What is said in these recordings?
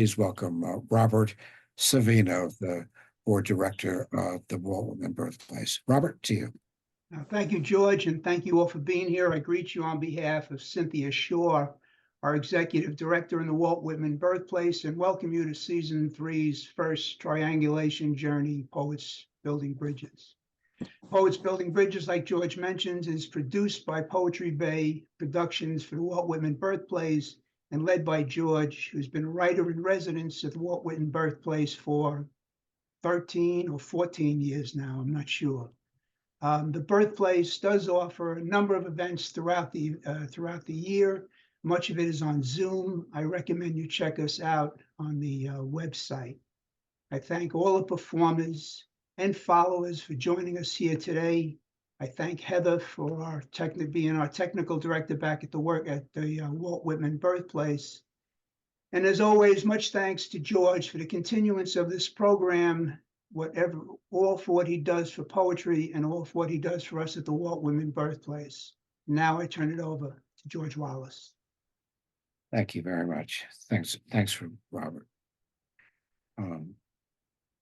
please welcome Robert Savino, the board director of the Walt Whitman Birthplace. Robert, to you. Thank you, George, and thank you all for being here. I greet you on behalf of Cynthia Shaw, our executive director in the Walt Whitman Birthplace, and welcome you to season 3's first triangulation journey, Poets Building Bridges. Poets Building Bridges, like George mentioned, is produced by Poetry Bay Productions for the Walt Whitman Birthplace and led by George, who's been a writer in residence at the Walt Whitman Birthplace for 13 or 14 years now, I'm not sure. The Birthplace does offer a number of events throughout the year. Much of it is on Zoom. I recommend you check us out on the website. I thank all the performers and followers for joining us here today. I thank Heather for being our technical director back at the Walt Whitman Birthplace. And as always, much thanks to George for the continuance of this program, all for what he does for poetry and all for what he does for us at the Walt Whitman Birthplace. Now I turn it over to George Wallace. Thank you very much. Thanks for Robert.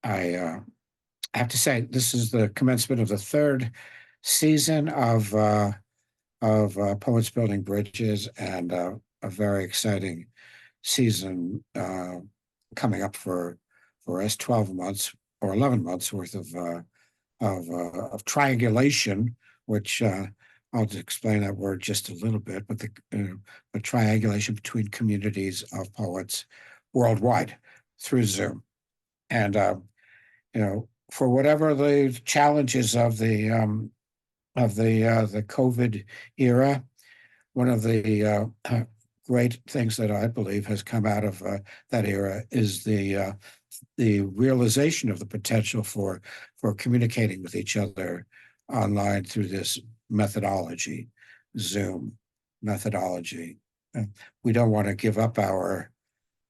I have to say, this is the commencement of the third season of Poets Building Bridges, and a very exciting season coming up for us. 12 months or 11 months worth of triangulation, which I'll just explain that word just a little bit, but the triangulation between communities of poets worldwide through Zoom. And for whatever the challenges of the COVID era, one of the great things that I believe has come out of that era is the realization of the potential for communicating with each other online through this methodology, Zoom methodology. We don't want to give up our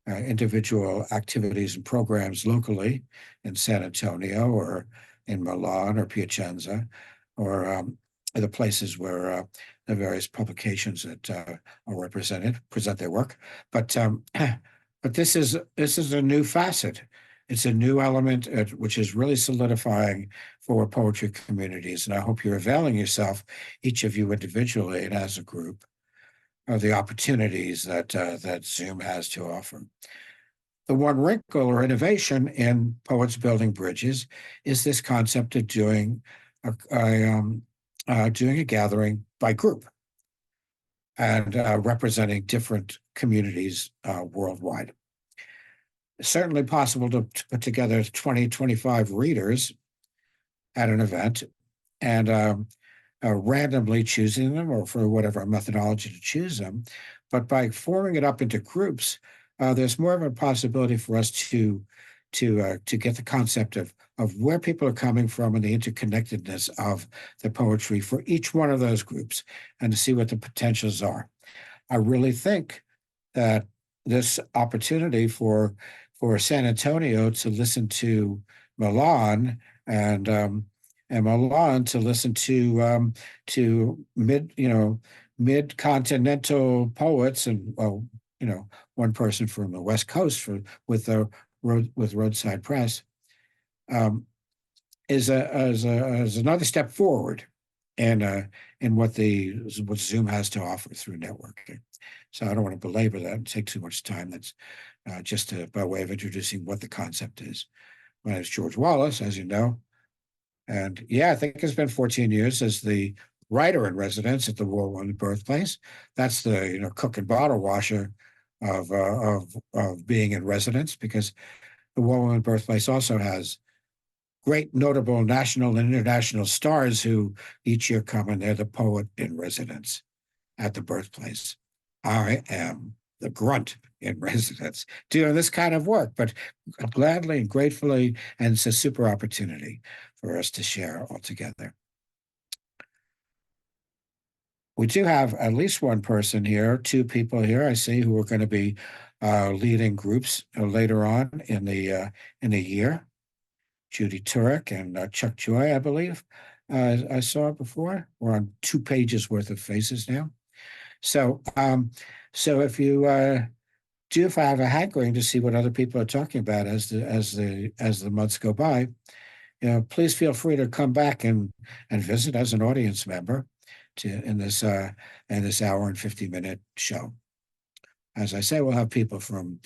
individual activities and programs locally in San Antonio or in Milan or Piacenza or the places where the various publications that are represented present their work. But this is a new facet. It's a new element which is really solidifying for poetry communities. And I hope you're availing yourself, each of you individually and as a group, of the opportunities that Zoom has to offer. The one wrinkle or innovation in Poets Building Bridges is this concept of doing a gathering by group and representing different communities worldwide. It's certainly possible to put together 20, 25 readers at an event and randomly choosing them or for whatever methodology to choose them. But by forming it up into groups, there's more of a possibility for us to get the concept of where people are coming from and the interconnectedness of the poetry for each one of those groups and to see what the potentials are. I really think that this opportunity for San Antonio to listen to Milan and Milan to listen to mid-continental poets and one person from the West Coast with Roadside Press is another step forward in what Zoom has to offer through networking. So I don't want to belabor that and take too much time. That's just by way of introducing what the concept is. My name is George Wallace, as you know. And yeah, I think it's been 14 years as the writer in residence at the Walt Whitman Birthplace. That's the cook and bottle washer of being in residence, because the Walt Whitman Birthplace also has great notable national and international stars who each year come and they're the poet in residence at the Birthplace. I am the grunt in residence doing this kind of work, but gladly and gratefully, and it's a super opportunity for us to share all together. We do have at least one person here, two people here I see who are going to be leading groups later on in the year. Judy Turek and Chuck Joy, I believe. I saw before. We're on 2 pages worth of faces now. So if you do if I have a hankering to see what other people are talking about as the months go by, please feel free to come back and visit as an audience member in this hour and 50-minute show. As I say, we'll have people from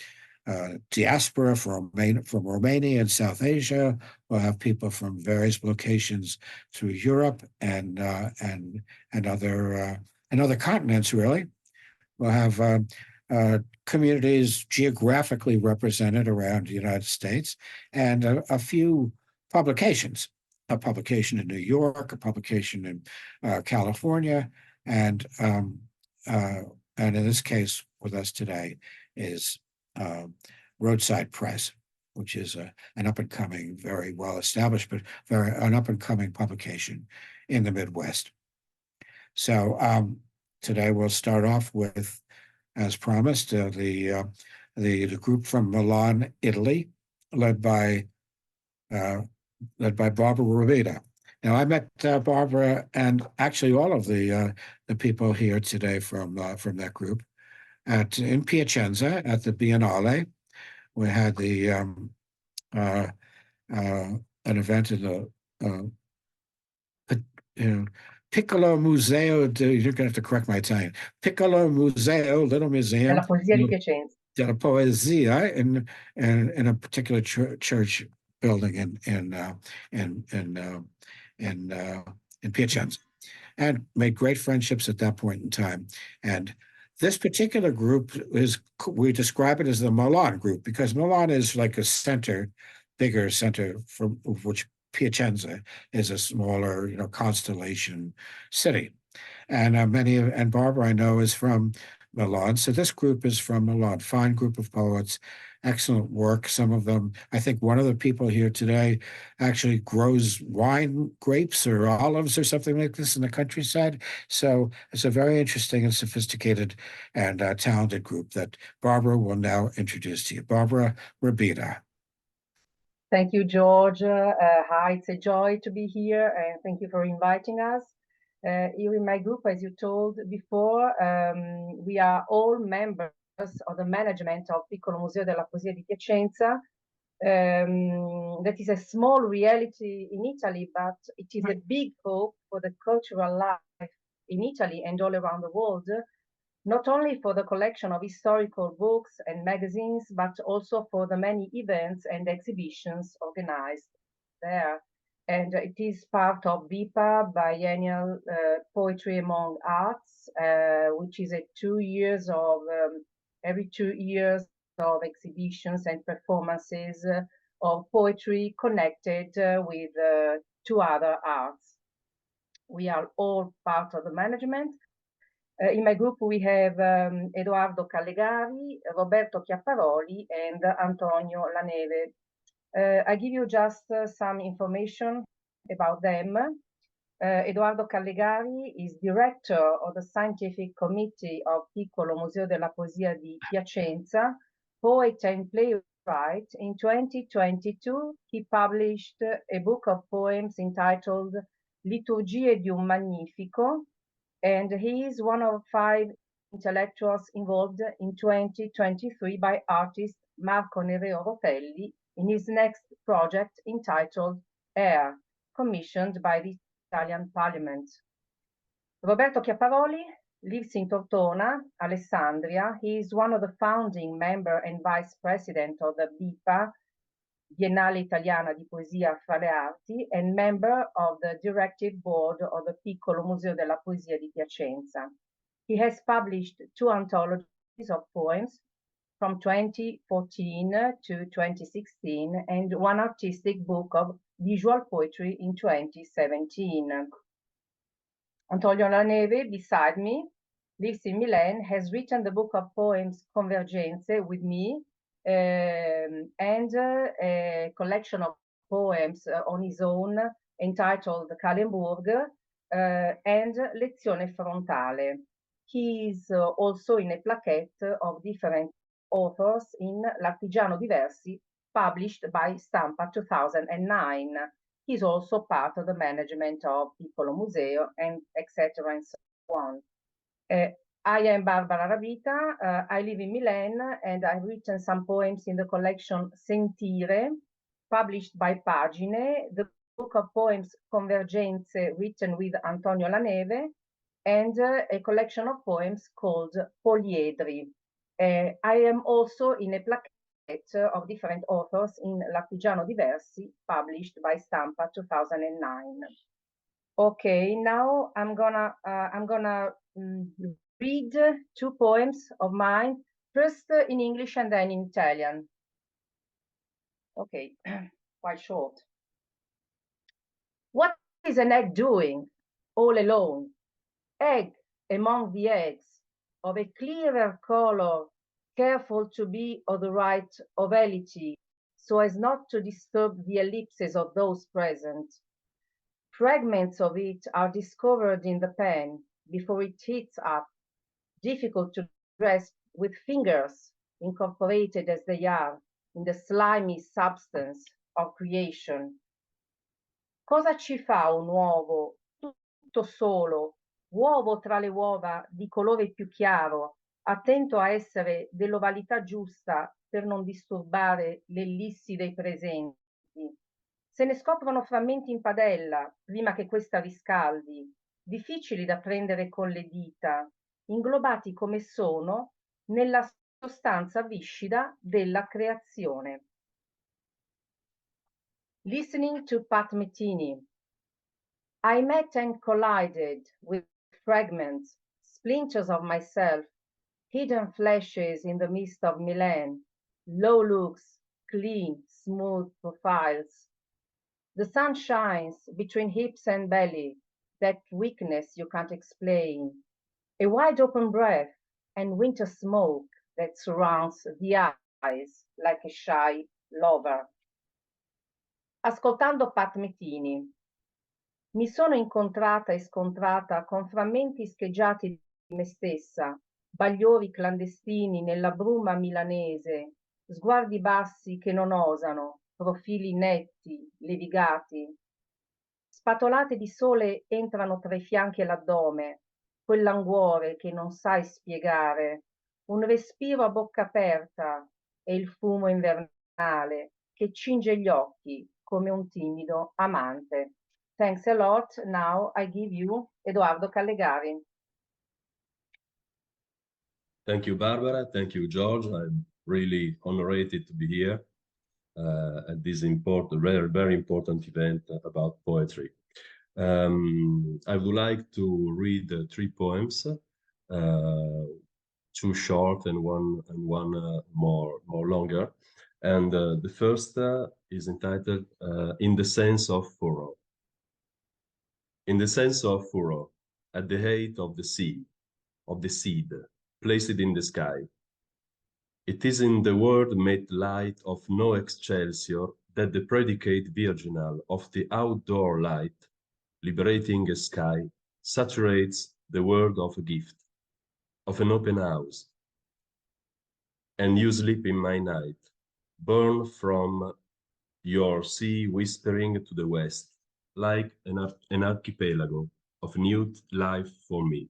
diaspora, from Romania and South Asia. We'll have people from various locations through Europe and other continents. Really, we'll have communities geographically represented around the United States, and a few publications. A publication in New York, a publication in California, and in this case, with us today is Roadside Press, which is an up-and-coming, very well-established, but an up-and-coming publication in the Midwest. So today we'll start off with, as promised, the group from Milan, Italy, led by Barbara Rabita. Now, I met Barbara and actually all of the people here today from that group in Piacenza at the Biennale. We had an event in the Piccolo Museo. You're going to have to correct my Italian. Piccolo Museo, little museum. Della Poesia di Piacenza. Della Poesia in a particular church building in Piacenza, and made great friendships at that point in time. And this particular group we describe it as the Milan group, because Milan is like a bigger center from which Piacenza is a smaller, constellation city. And and Barbara, I know, is from Milan. So this group is from Milan. Fine group of poets, excellent work. Some of them, I think one of the people here today actually grows grapes or olives or something like this in the countryside. So it's a very interesting and sophisticated and talented group that Barbara will now introduce to you. Barbara Rabita. Thank you, George. Hi, it's a joy to be here, and thank you for inviting us. Here in my group, as you told before, we are all members of the management of Piccolo Museo della Poesia di Piacenza. That is a small reality in Italy, but it is a big hope for the cultural life in Italy and all around the world, not only for the collection of historical books and magazines, but also for the many events and exhibitions organized there. And it is part of BIPA, Biennial Poetry Among Arts, which is every 2 years of exhibitions and performances of poetry connected with 2 other arts. We are all part of the management. In my group, we have Edoardo Callegari, Roberto Chiapparoli, and Antonio Laneve. I give you just some information about them. Edoardo Callegari is director of the Scientific Committee of Piccolo Museo della Poesia di Piacenza, poet and playwright. In 2022, he published a book of poems entitled Liturgie di un Magnifico, and he is one of 5 intellectuals involved in 2023 by artist Marco Nereo Rotelli in his next project entitled Air, commissioned by the Italian Parliament. Roberto Chiapparoli lives in Tortona, Alessandria. He is one of the founding member and vice president of the BIPA, Biennale Italiana di Poesia fra le Arti, and member of the directive board of the Piccolo Museo della Poesia di Piacenza. He has published 2 anthologies of poems from 2014 to 2016 and 1 artistic book of visual poetry in 2017. Antonio Laneve, beside me, lives in Milan, has written the book of poems Convergenze with me, and a collection of poems on his own entitled Calemburg and Lezione Frontale. He is also in a plaquette of different authors in L'Artigiano di Versi, published by Stampa 2009. He's also part of the management of Piccolo Museo, and etc. and so on. I am Barbara Rabita. I live in Milan and I've written some poems in the collection Sentire, published by Pagine, the book of poems Convergenze, written with Antonio Laneve, and a collection of poems called Poliedri. I am also in a plaquette of different authors in L'Artigiano di Versi, published by Stampa 2009. Okay, now I'm gonna read two poems of mine, first in English and then in Italian. Okay, quite short. What is an egg doing all alone? Egg among the eggs, of a clearer color, careful to be of the right ovality, so as not to disturb the ellipses of those present. Fragments of it are discovered in the pen before it heats up, difficult to grasp with fingers, incorporated as they are in the slimy substance of creation. Cosa ci fa un uovo tutto solo, uovo tra le uova di colore più chiaro, attento a essere dell'ovalità giusta per non disturbare l'ellissi dei presenti? Se ne scoprono frammenti in padella prima che questa riscaldi, difficili da prendere con le dita, inglobati come sono nella sostanza viscida della creazione. Listening to Pat Metheny. I met and collided with fragments, splinters of myself, hidden flashes in the mist of Milan, low looks, clean, smooth profiles. The sun shines between hips and belly, that weakness you can't explain. A wide open breath and winter smoke that surrounds the eyes like a shy lover. Ascoltando Pat Metheny, mi sono incontrata e scontrata con frammenti scheggiati di me stessa, bagliori clandestini nella bruma milanese, sguardi bassi che non osano, profili netti, levigati. Spatolate di sole entrano tra i fianchi e l'addome, quel languore che non sai spiegare, un respiro a bocca aperta e il fumo invernale che cinge gli occhi come un timido amante. Thanks a lot. Now I give you Edoardo Callegari. Thank you, Barbara. Thank you, George. I'm really honored to be here at this important, very important event about poetry. I would like to read three poems, two short and one more longer. And the first is entitled In the Sense of Furrow. In the sense of furrow, at the height of the sea, of the seed, placed in the sky. It is in the word made light of no excelsior that the predicate virginal of the outdoor light, liberating a sky, saturates the world of a gift, of an open house. And you sleep in my night, born from your sea whispering to the west, like an archipelago of new life for me.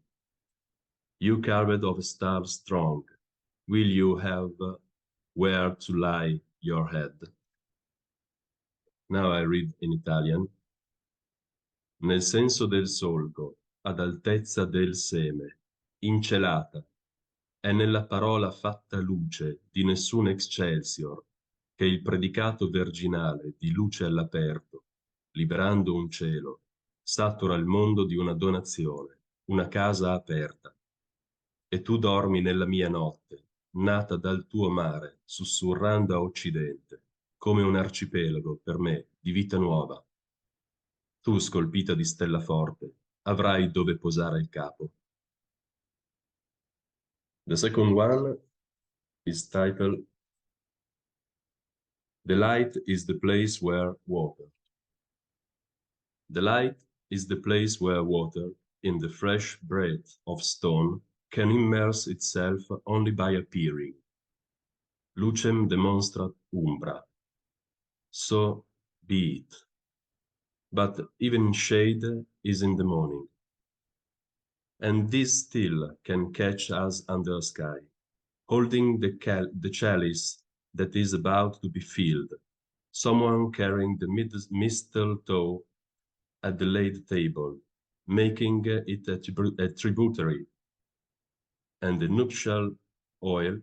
You carved of stars strong, will you have where to lie your head? Now I read in Italian. Nel senso del solco, ad altezza del seme, incelata, è nella parola fatta luce di nessun excelsior, che il predicato virginale di luce all'aperto, liberando un cielo, satura il mondo di una donazione, una casa aperta. E tu dormi nella mia notte, nata dal tuo mare, sussurrando a occidente, come un arcipelago per me di vita nuova. Tu, scolpita di stella forte, avrai dove posare il capo. The second one is titled The Light is the Place Where Water. The light is the place where water, in the fresh breath of stone, can immerse itself only by appearing. Lucem demonstrat umbra. So be it. But even shade is in the morning. and this still can catch us under sky, holding the chalice that is about to be filled, someone carrying the mistletoe at the laid table, making it a tributary, and the nuptial oil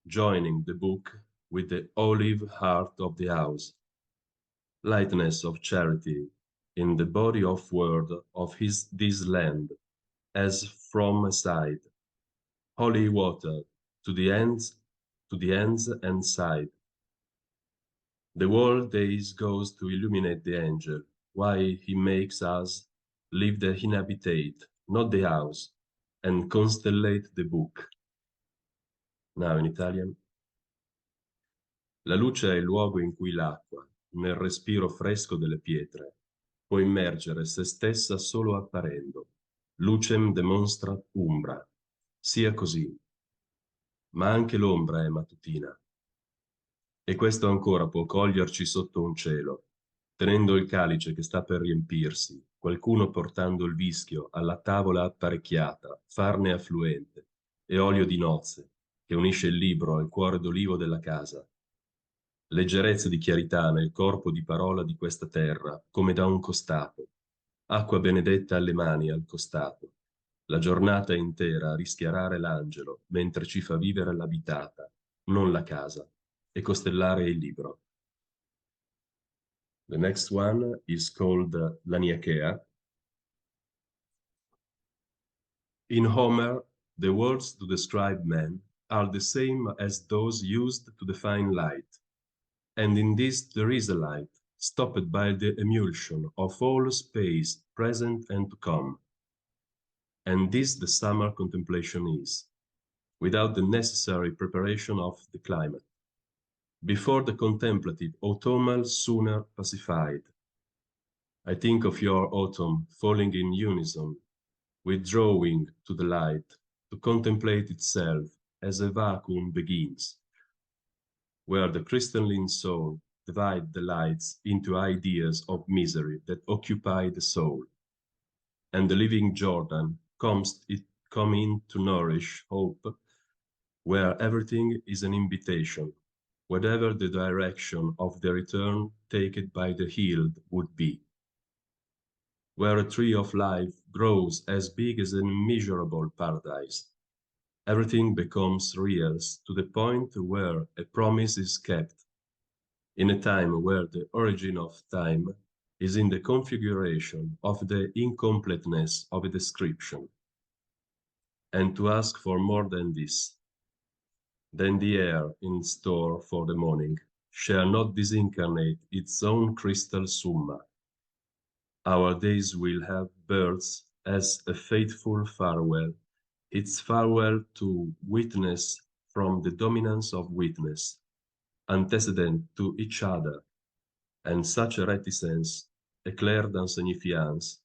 joining the book with the olive heart of the house. Lightness of charity in the body of word of this land, as from a side, holy water to the ends and side. The whole days goes to illuminate the angel, why he makes us leave the inhabitate, not the house, and constellate the book. Now in Italian. La luce è il luogo in cui l'acqua, nel respiro fresco delle pietre, può immergere se stessa solo apparendo. Lucem demonstrat umbra. Sia così. Ma anche l'ombra è mattutina. E questo ancora può coglierci sotto un cielo, tenendo il calice che sta per riempirsi, qualcuno portando il vischio alla tavola apparecchiata, farne affluente, e olio di nozze, che unisce il libro al cuore d'olivo della casa. Leggerezza di chiarità nel corpo di parola di questa terra, come da un costato. Acqua benedetta alle mani al costato. La giornata intera a rischiarare l'angelo, mentre ci fa vivere l'abitata, non la casa, e costellare il libro. The next one is called L'Aniachea. In Homer, the words to describe man are the same as those used to define light. And in this there is a light, stopped by the emulsion of all space, present and to come. And this the summer contemplation is, without the necessary preparation of the climate. Before the contemplative autumnal sooner pacified. I think of your autumn falling in unison, withdrawing to the light, to contemplate itself as a vacuum begins, where the crystalline soul divides the lights into ideas of misery that occupy the soul, and the living Jordan comes in to nourish hope, where everything is an invitation, whatever the direction of the return taken by the healed would be. Where a tree of life grows as big as an immeasurable paradise, everything becomes real to the point where a promise is kept, in a time where the origin of time is in the configuration of the incompleteness of a description. And to ask for more than this, then the air in store for the morning shall not disincarnate its own crystal summa. Our days will have births as a faithful farewell, its farewell to witness from the dominance of witness, antecedent to each other, and such a reticence, éclair d'insignifiance,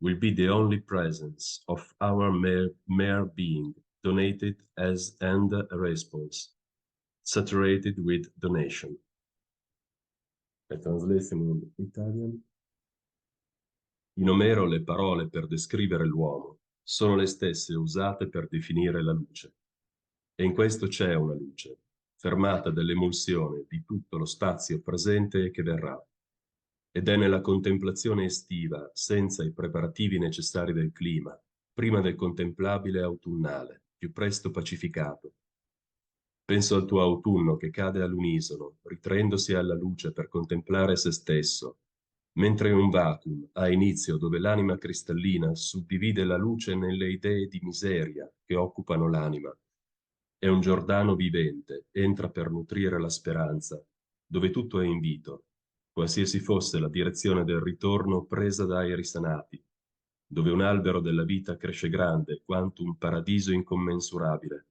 will be the only presence of our mere being, donated as and a response, saturated with donation. A translation in Italian. In Omero le parole per descrivere l'uomo sono le stesse usate per definire la luce. E in questo c'è una luce, fermata dall'emulsione di tutto lo spazio presente e che verrà. Ed è nella contemplazione estiva, senza i preparativi necessari del clima, prima del contemplabile autunnale, più presto pacificato. Penso al tuo autunno che cade all'unisono, ritraendosi alla luce per contemplare se stesso, mentre un vacuum ha inizio dove l'anima cristallina suddivide la luce nelle idee di miseria che occupano l'anima. E un Giordano vivente entra per nutrire la speranza, dove tutto è invito, qualsiasi fosse la direzione del ritorno presa dai risanati, dove un albero della vita cresce grande quanto un paradiso incommensurabile.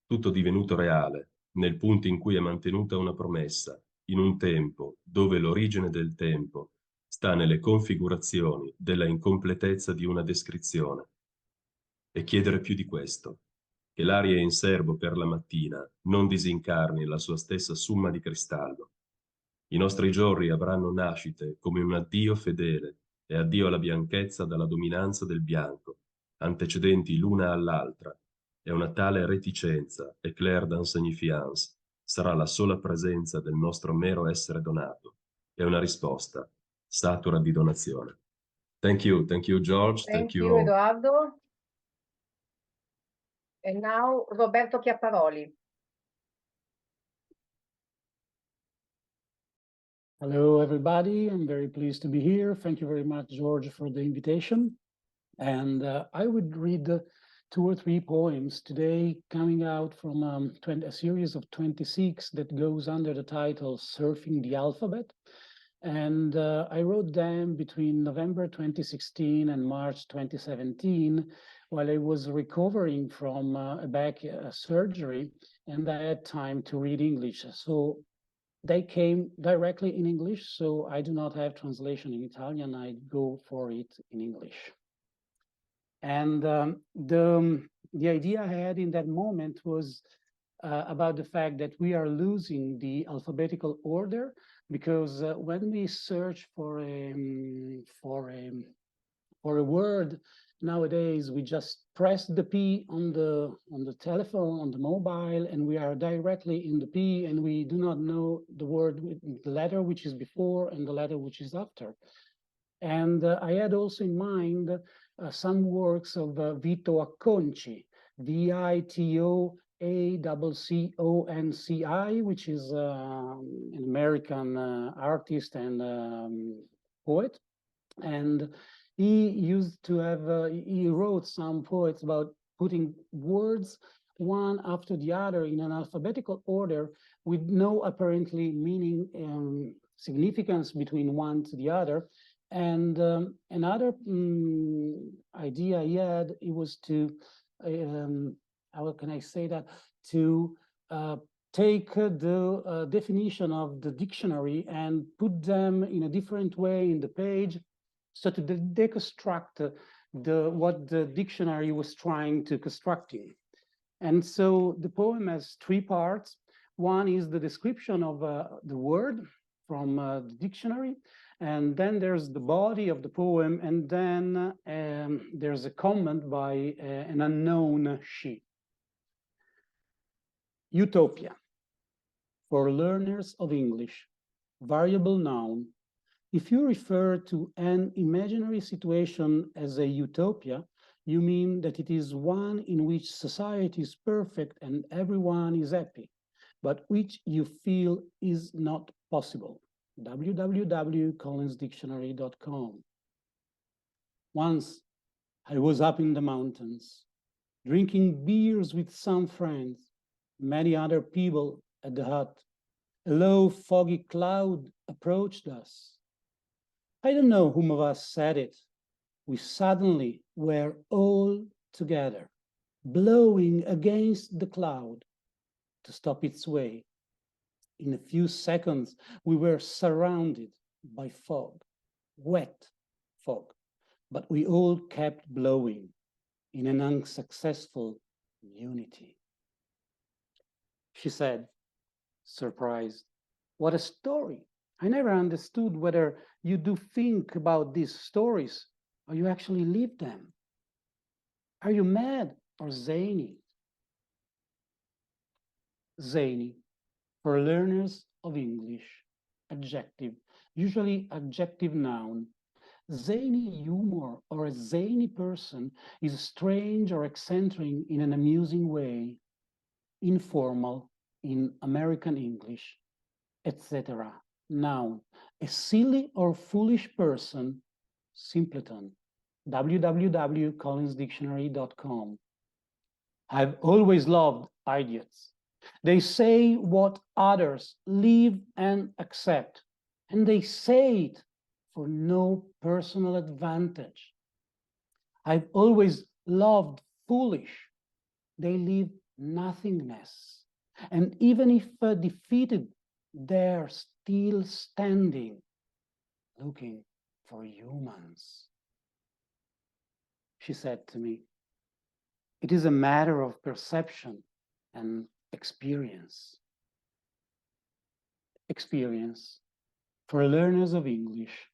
Tutto divenuto reale, nel punto in cui è mantenuta una promessa, in un tempo dove l'origine del tempo sta nelle configurazioni della incompletezza di una descrizione. E chiedere più di questo, che l'aria in serbo per la mattina non disincarni la sua stessa summa di cristallo. I nostri giorni avranno nascite come un addio fedele e addio alla bianchezza dalla dominanza del bianco, antecedenti l'una all'altra, e una tale reticenza, éclair d'insignifiance, sarà la sola presenza del nostro mero essere donato, e una risposta satura di donazione. Thank you, George, thank you all. Edoardo. And now Roberto Chiapparoli. Hello, everybody. I'm very pleased to be here. Thank you very much, George, for the invitation. And I would read 2 or 3 poems today coming out from a series of 26 that goes under the title Surfing the Alphabet. And I wrote them between November 2016 and March 2017 while I was recovering from a back surgery, and I had time to read English. So they came directly in English, so I do not have translation in Italian. I go for it in English. And the idea I had in that moment was about the fact that we are losing the alphabetical order, because when we search for a word nowadays, we just press the P on the telephone, on the mobile, and we are directly in the P, and we do not know the word, the letter which is before and the letter which is after. And I had also in mind some works of Vito Acconci, Vitoacconci, which is an American artist and poet. And he used to have, he wrote some poets about putting words one after the other in an alphabetical order with no apparently meaning significance between one to the other. And another idea he had, it was to, how can I say that, to take the definition of the dictionary and put them in a different way in the page, so to deconstruct what the dictionary was trying to constructing. And so the poem has 3 parts. One is the description of the word from the dictionary, and then there's the body of the poem, and then there's a comment by an unknown she. Utopia. For learners of English, variable noun. If you refer to an imaginary situation as a utopia, you mean that it is one in which society is perfect and everyone is happy, but which you feel is not possible. www.collinsdictionary.com. Once I was up in the mountains, drinking beers with some friends, many other people at the hut. A low, foggy cloud approached us. I don't know whom of us said it. We suddenly were all together, blowing against the cloud to stop its way. In a few seconds, we were surrounded by fog, wet fog, but we all kept blowing in an unsuccessful unity. She said, surprised, "What a story. I never understood whether you do think about these stories or you actually live them. Are you mad or zany?" Zany, for learners of English, adjective, usually adjective noun. Zany humor or a zany person is strange or eccentric in an amusing way, informal in American English, etc. Noun, a silly or foolish person, simpleton, www.collinsdictionary.com. I've always loved idiots. They say what others live and accept, and they say it for no personal advantage. I've always loved foolish. They live nothingness, and even if defeated, they're still standing, looking for humans. She said to me, "It is a matter of perception and experience." Experience for learners of English.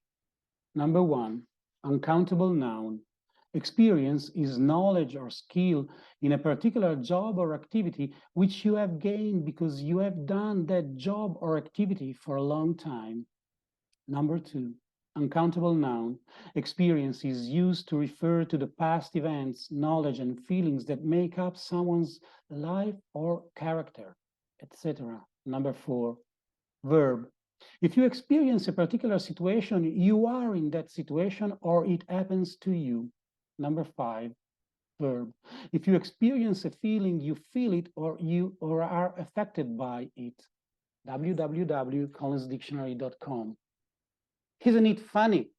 Number 1, uncountable noun, Experience is knowledge or skill in a particular job or activity which you have gained because you have done that job or activity for a long time. Number 2, uncountable noun. Experience is used to refer to the past events, knowledge, and feelings that make up someone's life or character, etc. Number 4, verb. If you experience a particular situation, you are in that situation or it happens to you. Number 5, verb. If you experience a feeling, you feel it or are affected by it. www.collinsdictionary.com. Isn't it funny?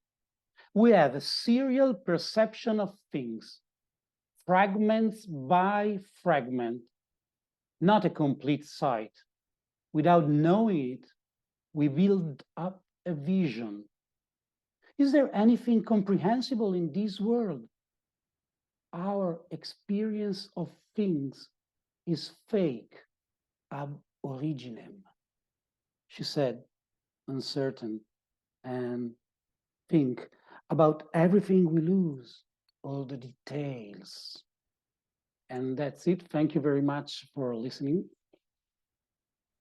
We have a serial perception of things, fragments by fragment, not a complete sight. Without knowing it, we build up a vision. Is there anything comprehensible in this world? Our experience of things is fake ab originem, she said, uncertain, and think about everything we lose, all the details. And that's it. Thank you very much for listening.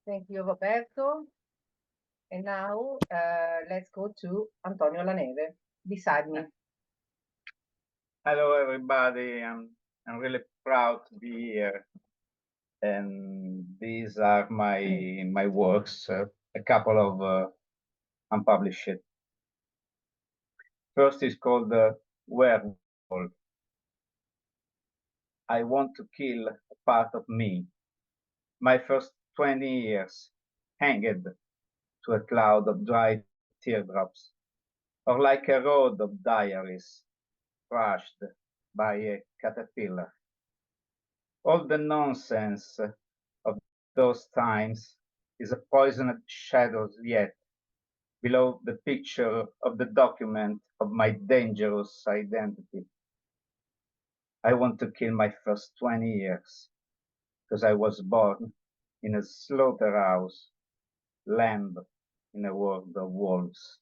Thank you, Roberto. And now let's go to Antonio Laneve beside me. Hello, everybody. I'm really proud to be here. And these are my works, a couple of unpublished. First is called Werewolf. I want to kill a part of me. My first 20 years hanged to a cloud of dry teardrops, or like a road of diaries crushed by a caterpillar. All the nonsense of those times is a poisoned shadow yet below the picture of the document of my dangerous identity. I want to kill my first 20 years because I was born in a slaughterhouse, lamb in a world of wolves.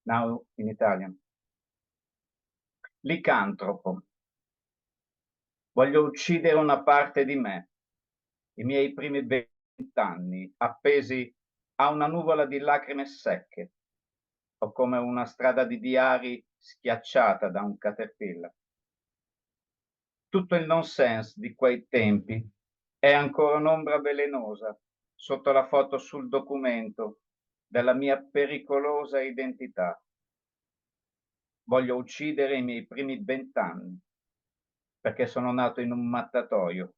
Now in Italian. Licantropo. Voglio uccidere una parte di me, i miei primi 20 anni, appesi a una nuvola di lacrime secche, o come una strada di diari schiacciata da un caterpillar. Tutto il nonsense di quei tempi è ancora un'ombra velenosa sotto la foto sul documento della mia pericolosa identità. Voglio uccidere i miei primi 20 anni, perché sono nato in un mattatoio,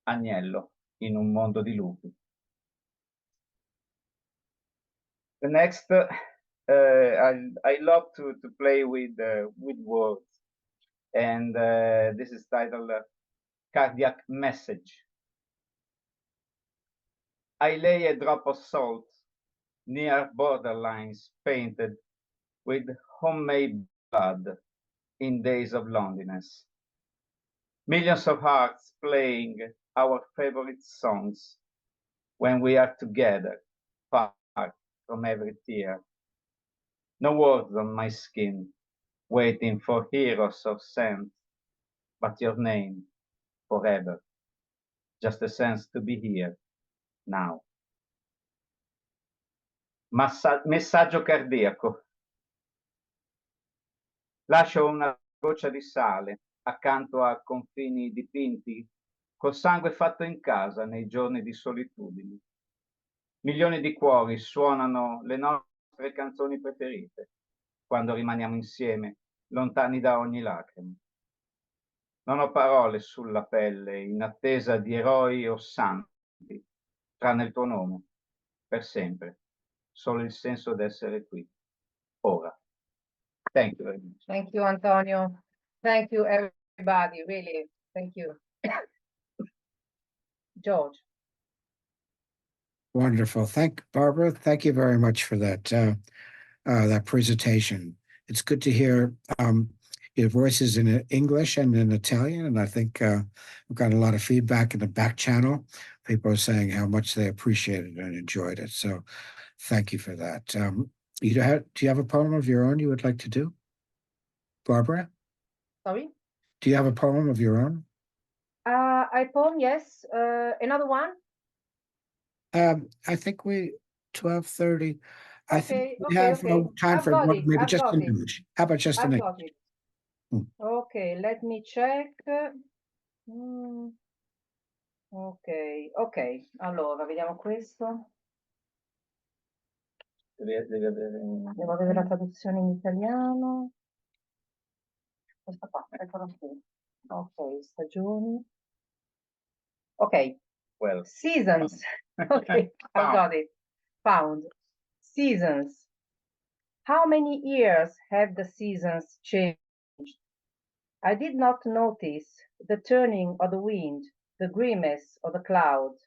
agnello in un mondo di lupi. The next, I love to play with words, and this is titled Cardiac Message. I lay a drop of salt near borderlines painted with homemade blood in days of loneliness. Millions of hearts playing our favorite songs when we are together, far from every tear. No words on my skin, waiting for heroes of scent, but your name forever. Just a sense to be here, now. Messaggio cardiaco. Lascio una goccia di sale accanto a confini dipinti col sangue fatto in casa nei giorni di solitudine. Milioni di cuori suonano le nostre canzoni preferite quando rimaniamo insieme, lontani da ogni lacrima. Non ho parole sulla pelle in attesa di eroi o santi, tranne il tuo nome, per sempre, solo il senso d'essere qui, ora. Thank you very much. Thank you, Antonio. Thank you, everybody, really. Thank you. George. Wonderful. Barbara, thank you very much for that that presentation. It's good to hear your voices in English and in Italian, and I think we've got a lot of feedback in the back channel. People are saying how much they appreciated and enjoyed it. So thank you for that. Do you have a poem of your own you would like to do? Barbara, Sorry? do you have a poem of your own? I poem, yes. Another one? I think 12:30. I think we have Okay. time I've for got one, it. maybe I've just got an it. English. How about just an I've English? got it. Hmm. Okay, let me check. Ok. Allora, vediamo questo. Devo avere la traduzione in italiano. Questa qua, eccola qui. Ok, stagioni. Ok. Well, Seasons. Okay, I've got it. Found. Seasons. How many years have the seasons changed? I did not notice the turning of the wind, the grimace of the cloud.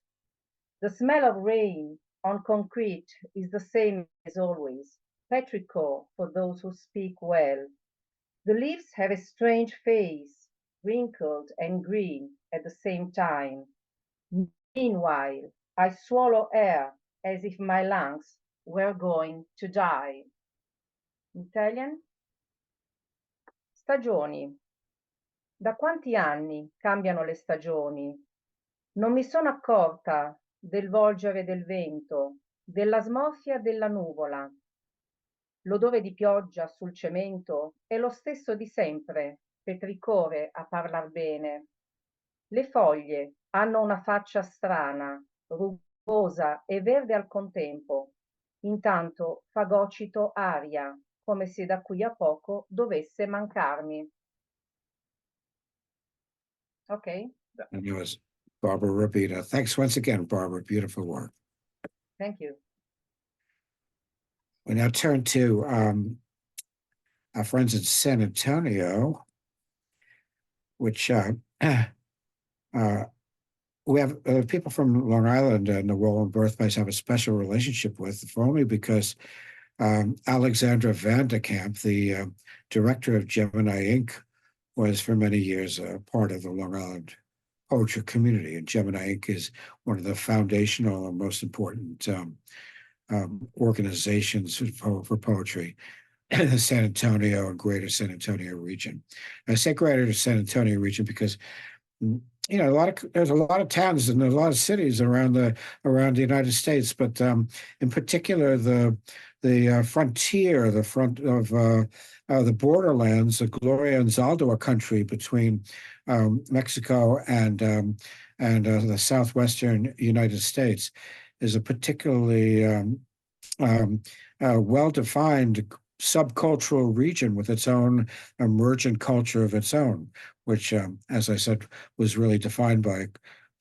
The smell of rain on concrete is the same as always, petrichor for those who speak well. The leaves have a strange face, wrinkled and green at the same time. Meanwhile, I swallow air as if my lungs were going to die. Italian? Stagioni. Da quanti anni cambiano le stagioni? Non mi sono accorta del volgere del vento, della smorfia della nuvola. L'odore di pioggia sul cemento è lo stesso di sempre, petricore a parlar bene. Le foglie hanno una faccia strana, rugosa e verde al contempo. Intanto fagocito aria, come se da qui a poco dovesse mancarmi. Ok? And it was Barbara Rabita. Thanks once again, Barbara. Beautiful work. Thank you. We now turn to our friends in San Antonio, which we have people from Long Island and the Walt and Birthplace have a special relationship with, for only because Alexandra Vanderkamp, the director of Gemini Inc., was for many years part of the Long Island poetry community. And Gemini Inc. is one of the foundational and most important organizations for poetry in the San Antonio and greater San Antonio region. I say greater San Antonio region because there's a lot of towns and there's a lot of cities around the United States, but in particular the frontier, the front of the borderlands, the Gloria Anzaldúa country between Mexico and the southwestern United States is a particularly well-defined subcultural region with its own emergent culture of its own, which, as I said, was really defined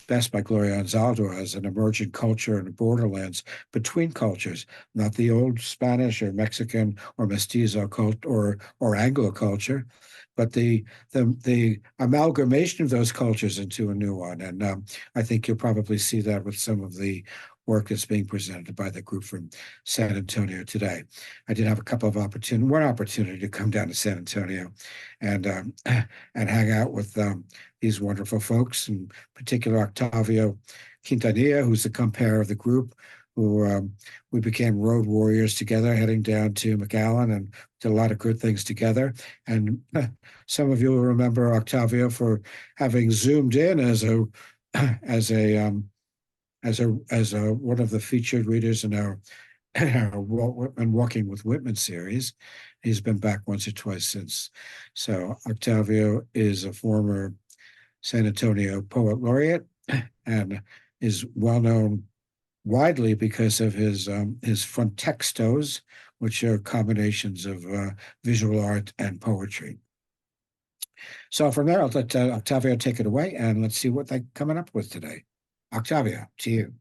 best by Gloria Anzaldúa as an emergent culture in the borderlands between cultures, not the old Spanish or Mexican or mestizo cult or Anglo culture, but the amalgamation of those cultures into a new one. And I think you'll probably see that with some of the work that's being presented by the group from San Antonio today. I did have one opportunity to come down to San Antonio and hang out with these wonderful folks, in particular Octavio Quintanilla, who's the compere of the group, who we became road warriors together, heading down to McAllen and did a lot of good things together. And some of you will remember Octavio for having zoomed in as one of the featured readers in our Walt Whitman Walking with Whitman series. He's been back once or twice since. So Octavio is a former San Antonio poet laureate and is well known widely because of his frontextos, which are combinations of visual art and poetry. So from there, I'll let Octavio take it away, and let's see what they're coming up with today. Octavio, to you.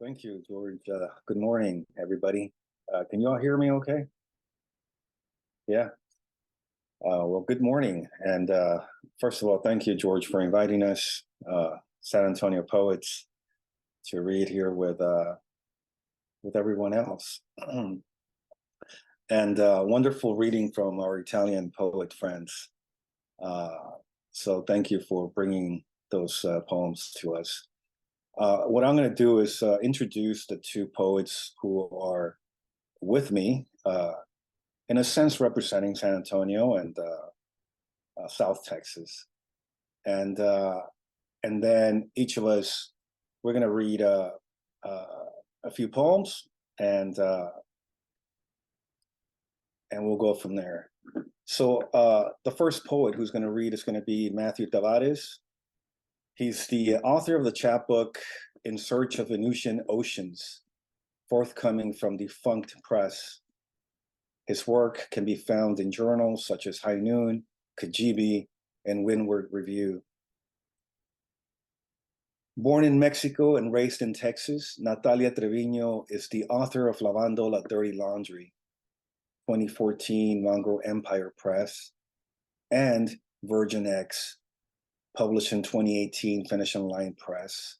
Thank you, George. Good morning, everybody. Can you all hear me okay? Yeah. Well, good morning. And first of all, thank you, George, for inviting us, San Antonio poets, to read here with everyone else. And wonderful reading from our Italian poet friends. So thank you for bringing those poems to us. What I'm going to do is introduce the two poets who are with me, in a sense representing San Antonio, and South Texas. And then each of us, we're going to read a few poems, and we'll go from there. So the first poet who's going to read is going to be Matthew Tavares. He's the author of the chapbook In Search of Venusian Oceans, forthcoming from Defunct Press. His work can be found in journals such as High Noon, Kajibi, and Windward Review. Born in Mexico and raised in Texas, Natalia Trevino is the author of Lavando La Dirty Laundry, 2014 Mongrel Empire Press, and Virgin X, published in 2018 Finish and Line Press.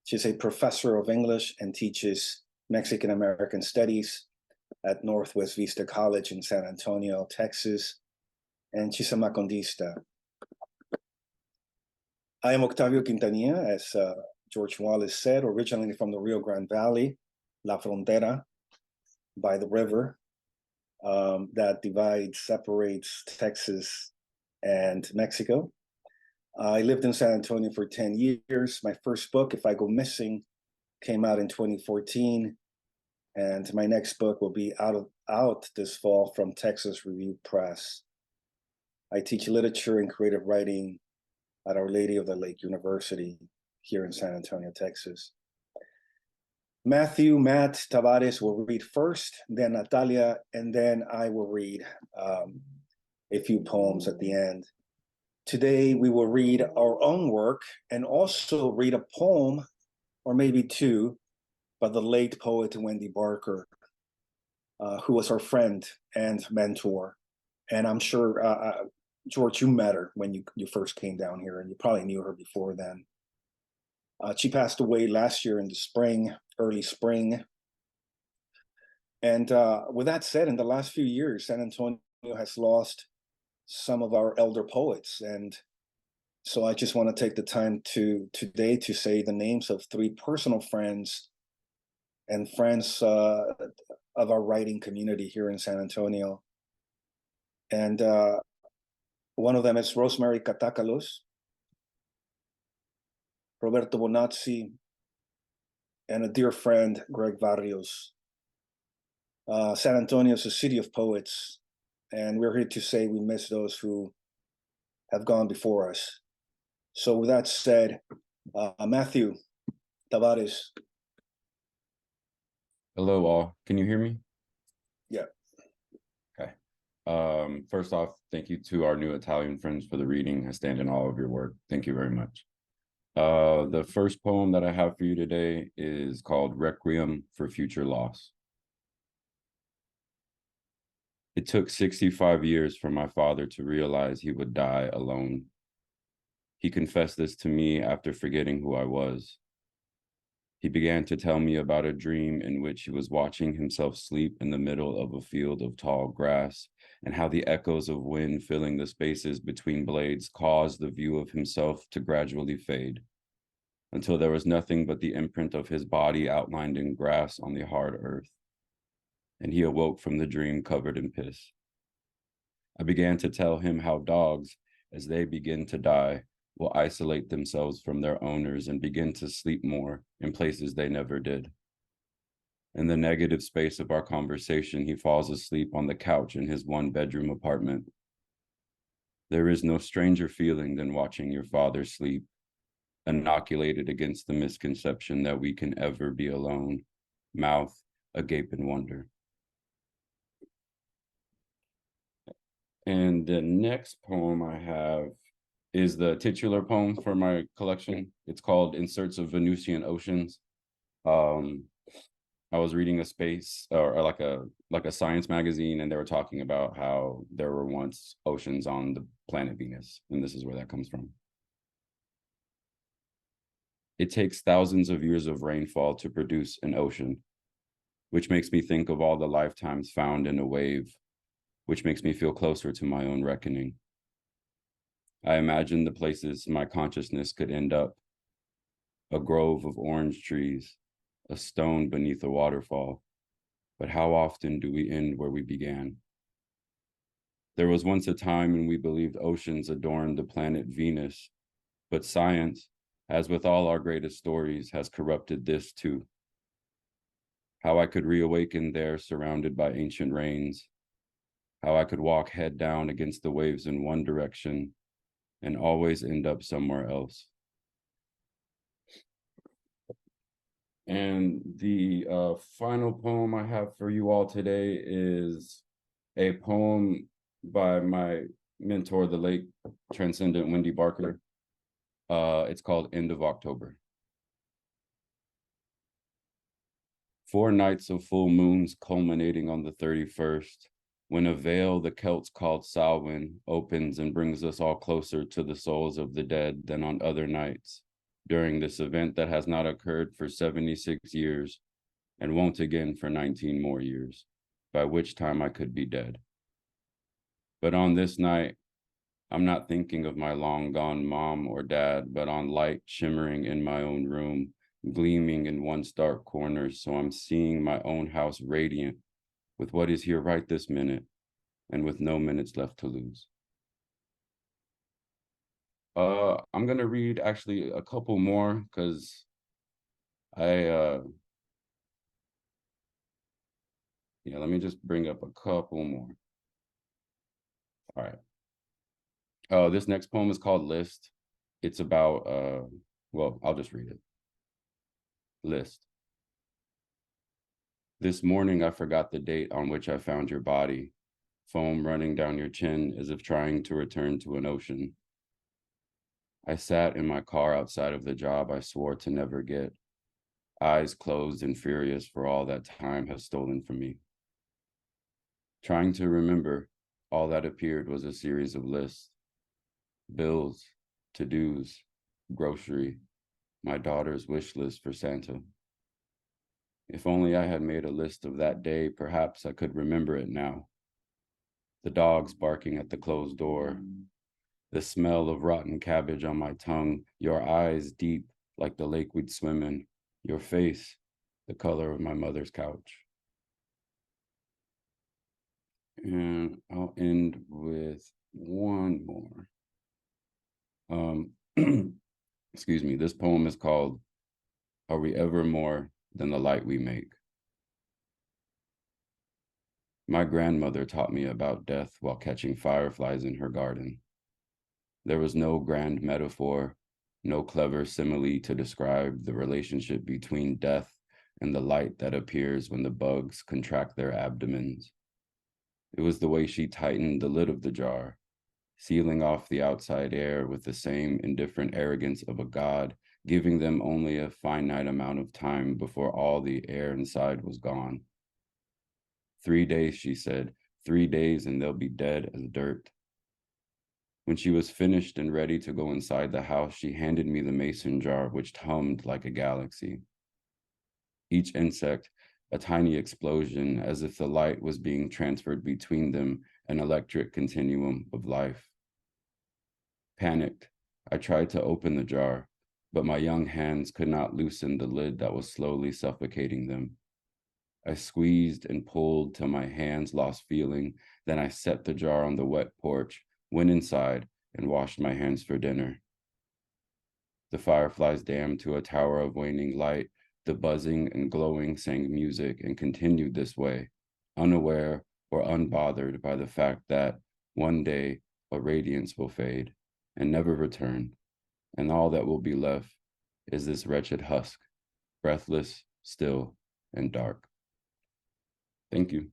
She's a professor of English and teaches Mexican American Studies at Northwest Vista College in San Antonio, Texas, and she's a Macondista. I am Octavio Quintanilla, as George Wallace said, originally from the Rio Grande Valley, La Frontera, by the river that separates Texas and Mexico. I lived in San Antonio for 10 years. My first book, If I Go Missing, came out in 2014. And my next book will be out this fall from Texas Review Press. I teach literature and creative writing at Our Lady of the Lake University here in San Antonio, Texas. Matt Tavares will read first, then Natalia, and then I will read a few poems at the end. Today, we will read our own work and also read a poem, or maybe two, by the late poet Wendy Barker, who was our friend and mentor. And I'm sure, George, you met her when you first came down here, and you probably knew her before then. She passed away last year in the spring, early spring. And with that said, in the last few years, San Antonio has lost some of our elder poets. And so I just want to take the time today to say the names of three personal friends and friends of our writing community here in San Antonio. And one of them is Rosemary Catakalos, Roberto Bonazzi, and a dear friend, Greg Barrios. San Antonio is a city of poets, and we're here to say we miss those who have gone before us. So with that said, Matthew Tavares. Hello, all. Can you hear me? Yeah. Okay. First off, thank you to our new Italian friends for the reading. I stand in awe of your work. Thank you very much. The first poem that I have for you today is called Requiem for Future Loss. It took 65 years for my father to realize he would die alone. He confessed this to me after forgetting who I was. He began to tell me about a dream in which he was watching himself sleep in the middle of a field of tall grass, and how the echoes of wind filling the spaces between blades caused the view of himself to gradually fade, until there was nothing but the imprint of his body outlined in grass on the hard earth. And he awoke from the dream covered in piss. I began to tell him how dogs, as they begin to die, will isolate themselves from their owners and begin to sleep more in places they never did. In the negative space of our conversation, he falls asleep on the couch in his one-bedroom apartment. There is no stranger feeling than watching your father sleep, inoculated against the misconception that we can ever be alone, mouth agape in wonder. And the next poem I have is the titular poem for my collection. It's called In Search of Venusian Oceans. I was reading a space or like a science magazine, and they were talking about how there were once oceans on the planet Venus, and this is where that comes from. It takes thousands of years of rainfall to produce an ocean, which makes me think of all the lifetimes found in a wave, which makes me feel closer to my own reckoning. I imagine the places my consciousness could end up: a grove of orange trees, a stone beneath a waterfall. But how often do we end where we began? There was once a time when we believed oceans adorned the planet Venus, but science, as with all our greatest stories, has corrupted this too. How I could reawaken there surrounded by ancient rains, how I could walk head down against the waves in one direction and always end up somewhere else. And the final poem I have for you all today is a poem by my mentor, the late transcendent Wendy Barker. It's called End of October. 4 nights of full moons culminating on the 31st, when a veil the Celts called Samhain opens and brings us all closer to the souls of the dead than on other nights, during this event that has not occurred for 76 years and won't again for 19 more years, by which time I could be dead. But on this night, I'm not thinking of my long gone mom or dad, but on light shimmering in my own room, gleaming in one stark corner, so I'm seeing my own house radiant with what is here right this minute and with no minutes left to lose. I'm gonna read actually a couple more because yeah, let me just bring up a couple more. All right. This next poem is called List. It's about, well, I'll just read it. List. This morning, I forgot the date on which I found your body, foam running down your chin as if trying to return to an ocean. I sat in my car outside of the job I swore to never get, eyes closed and furious for all that time has stolen from me. Trying to remember, all that appeared was a series of lists. Bills, to-dos, grocery, my daughter's wish list for Santa. If only I had made a list of that day, perhaps I could remember it now. The dogs barking at the closed door, the smell of rotten cabbage on my tongue, your eyes deep like the lake we'd swim in, your face, the color of my mother's couch. And I'll end with one more. Excuse me, this poem is called Are We Ever More Than the Light We Make? My grandmother taught me about death while catching fireflies in her garden. There was no grand metaphor, no clever simile to describe the relationship between death and the light that appears when the bugs contract their abdomens. It was the way she tightened the lid of the jar, sealing off the outside air with the same indifferent arrogance of a god, giving them only a finite amount of time before all the air inside was gone. 3 days, she said, 3 days and they'll be dead as dirt. When she was finished and ready to go inside the house, she handed me the mason jar, which hummed like a galaxy. Each insect, a tiny explosion, as if the light was being transferred between them, an electric continuum of life. Panicked, I tried to open the jar, but my young hands could not loosen the lid that was slowly suffocating them. I squeezed and pulled till my hands lost feeling. Then I set the jar on the wet porch, went inside, and washed my hands for dinner. The fireflies dammed to a tower of waning light. The buzzing and glowing sang music and continued this way, unaware or unbothered by the fact that one day a radiance will fade and never return, and all that will be left is this wretched husk, breathless, still, and dark. Thank you.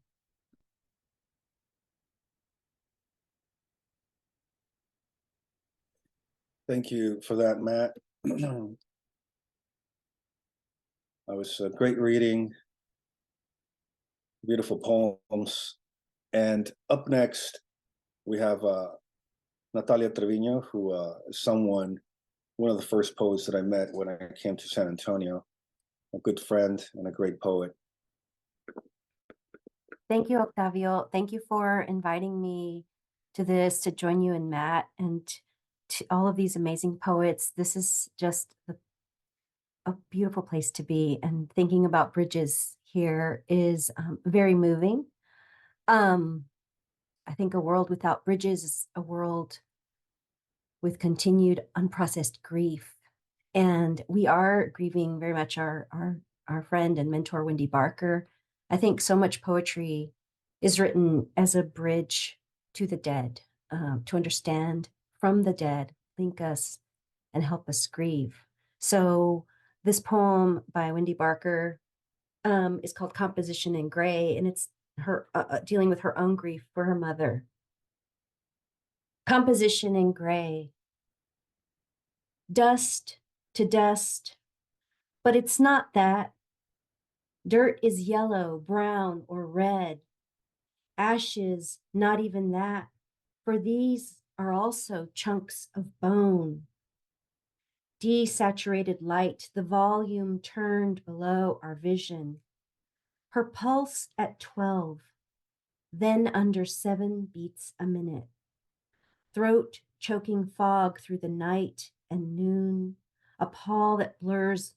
Thank you for that, Matt. That was a great reading, beautiful poems. And up next, we have Natalia Trevino, who is one of the first poets that I met when I came to San Antonio, a good friend and a great poet. Thank you, Octavio. Thank you for inviting me to this, to join you and Matt, and to all of these amazing poets. This is just a beautiful place to be, and thinking about bridges here is very moving. I think a world without bridges is a world with continued unprocessed grief. And we are grieving very much our friend and mentor, Wendy Barker. I think so much poetry is written as a bridge to the dead, to understand from the dead, link us, and help us grieve. So this poem by Wendy Barker is called Composition in Gray, and it's her dealing with her own grief for her mother. Composition in gray. Dust to dust, but it's not that. Dirt is yellow, brown, or red. Ashes, not even that, for these are also chunks of bone. Desaturated light, the volume turned below our vision. Her pulse at 12, then under 7 beats a minute. Throat choking fog through the night and noon, a pall that blurs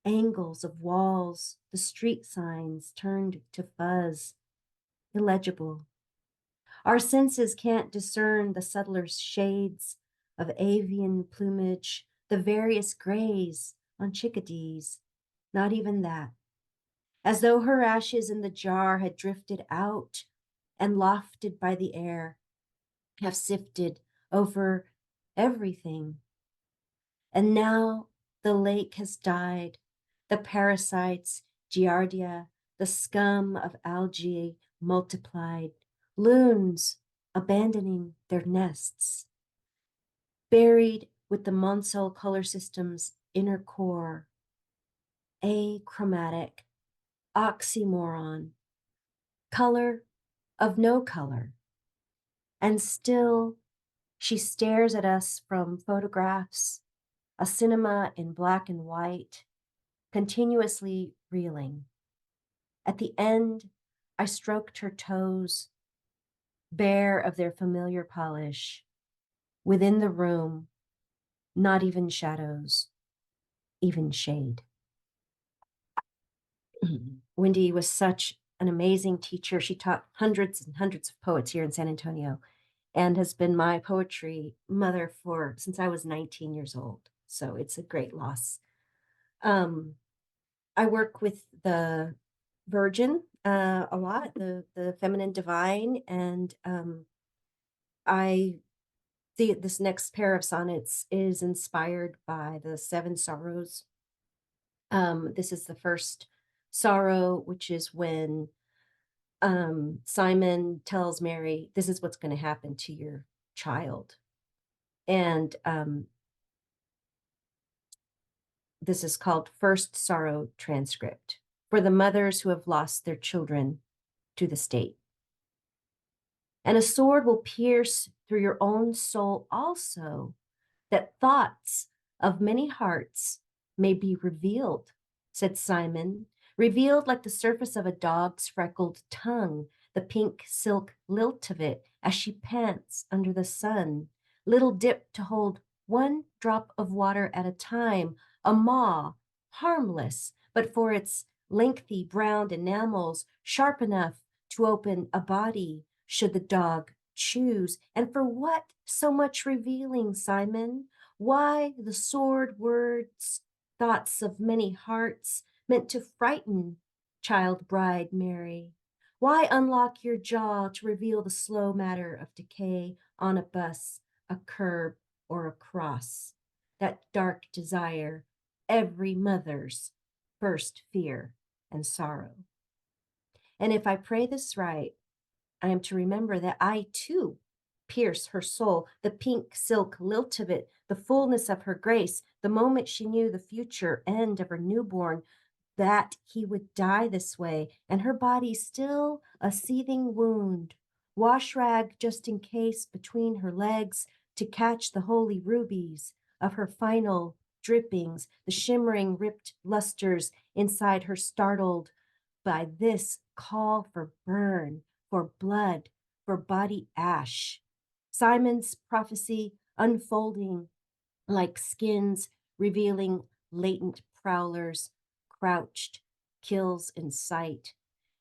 angles of walls, the street signs turned to fuzz, illegible. Our senses can't discern the subtler shades of avian plumage, the various grays on chickadees, not even that. As though her ashes in the jar had drifted out and lofted by the air, have sifted over everything. And now the lake has died, the parasites, giardia, the scum of algae multiplied, loons abandoning their nests. Buried with the Monsell color system's inner core, achromatic, oxymoron, color of no color. And still she stares at us from photographs, a cinema in black and white, continuously reeling. At the end, I stroked her toes, bare of their familiar polish. Within the room, not even shadows, even shade. Wendy was such an amazing teacher. She taught hundreds and hundreds of poets here in San Antonio and has been my poetry mother since I was 19 years old. So it's a great loss. I work with the Virgin a lot, the feminine divine, and this next pair of sonnets is inspired by the 7 sorrows. This is the first sorrow, which is when Simon tells Mary, this is what's going to happen to your child. And this is called First Sorrow Transcript, for the mothers who have lost their children to the state. And a sword will pierce through your own soul also, that thoughts of many hearts may be revealed, said Simon, revealed like the surface of a dog's freckled tongue, the pink silk lilt of it as she pants under the sun, little dip to hold 1 drop of water at a time, a maw, harmless, but for its lengthy brown enamels, sharp enough to open a body, should the dog choose. And for what so much revealing, Simon? Why the sword words, thoughts of many hearts, meant to frighten child bride Mary? Why unlock your jaw to reveal the slow matter of decay on a bus, a curb, or a cross? That dark desire, every mother's first fear and sorrow. And if I pray this right, I am to remember that I too pierce her soul, the pink silk lilt of it, the fullness of her grace, the moment she knew the future end of her newborn, that he would die this way, and her body still a seething wound, wash rag just in case between her legs to catch the holy rubies of her final drippings, the shimmering ripped lusters inside her, startled by this call for burn, for blood, for body ash. Simon's prophecy unfolding like skins revealing latent prowlers, crouched, kills in sight,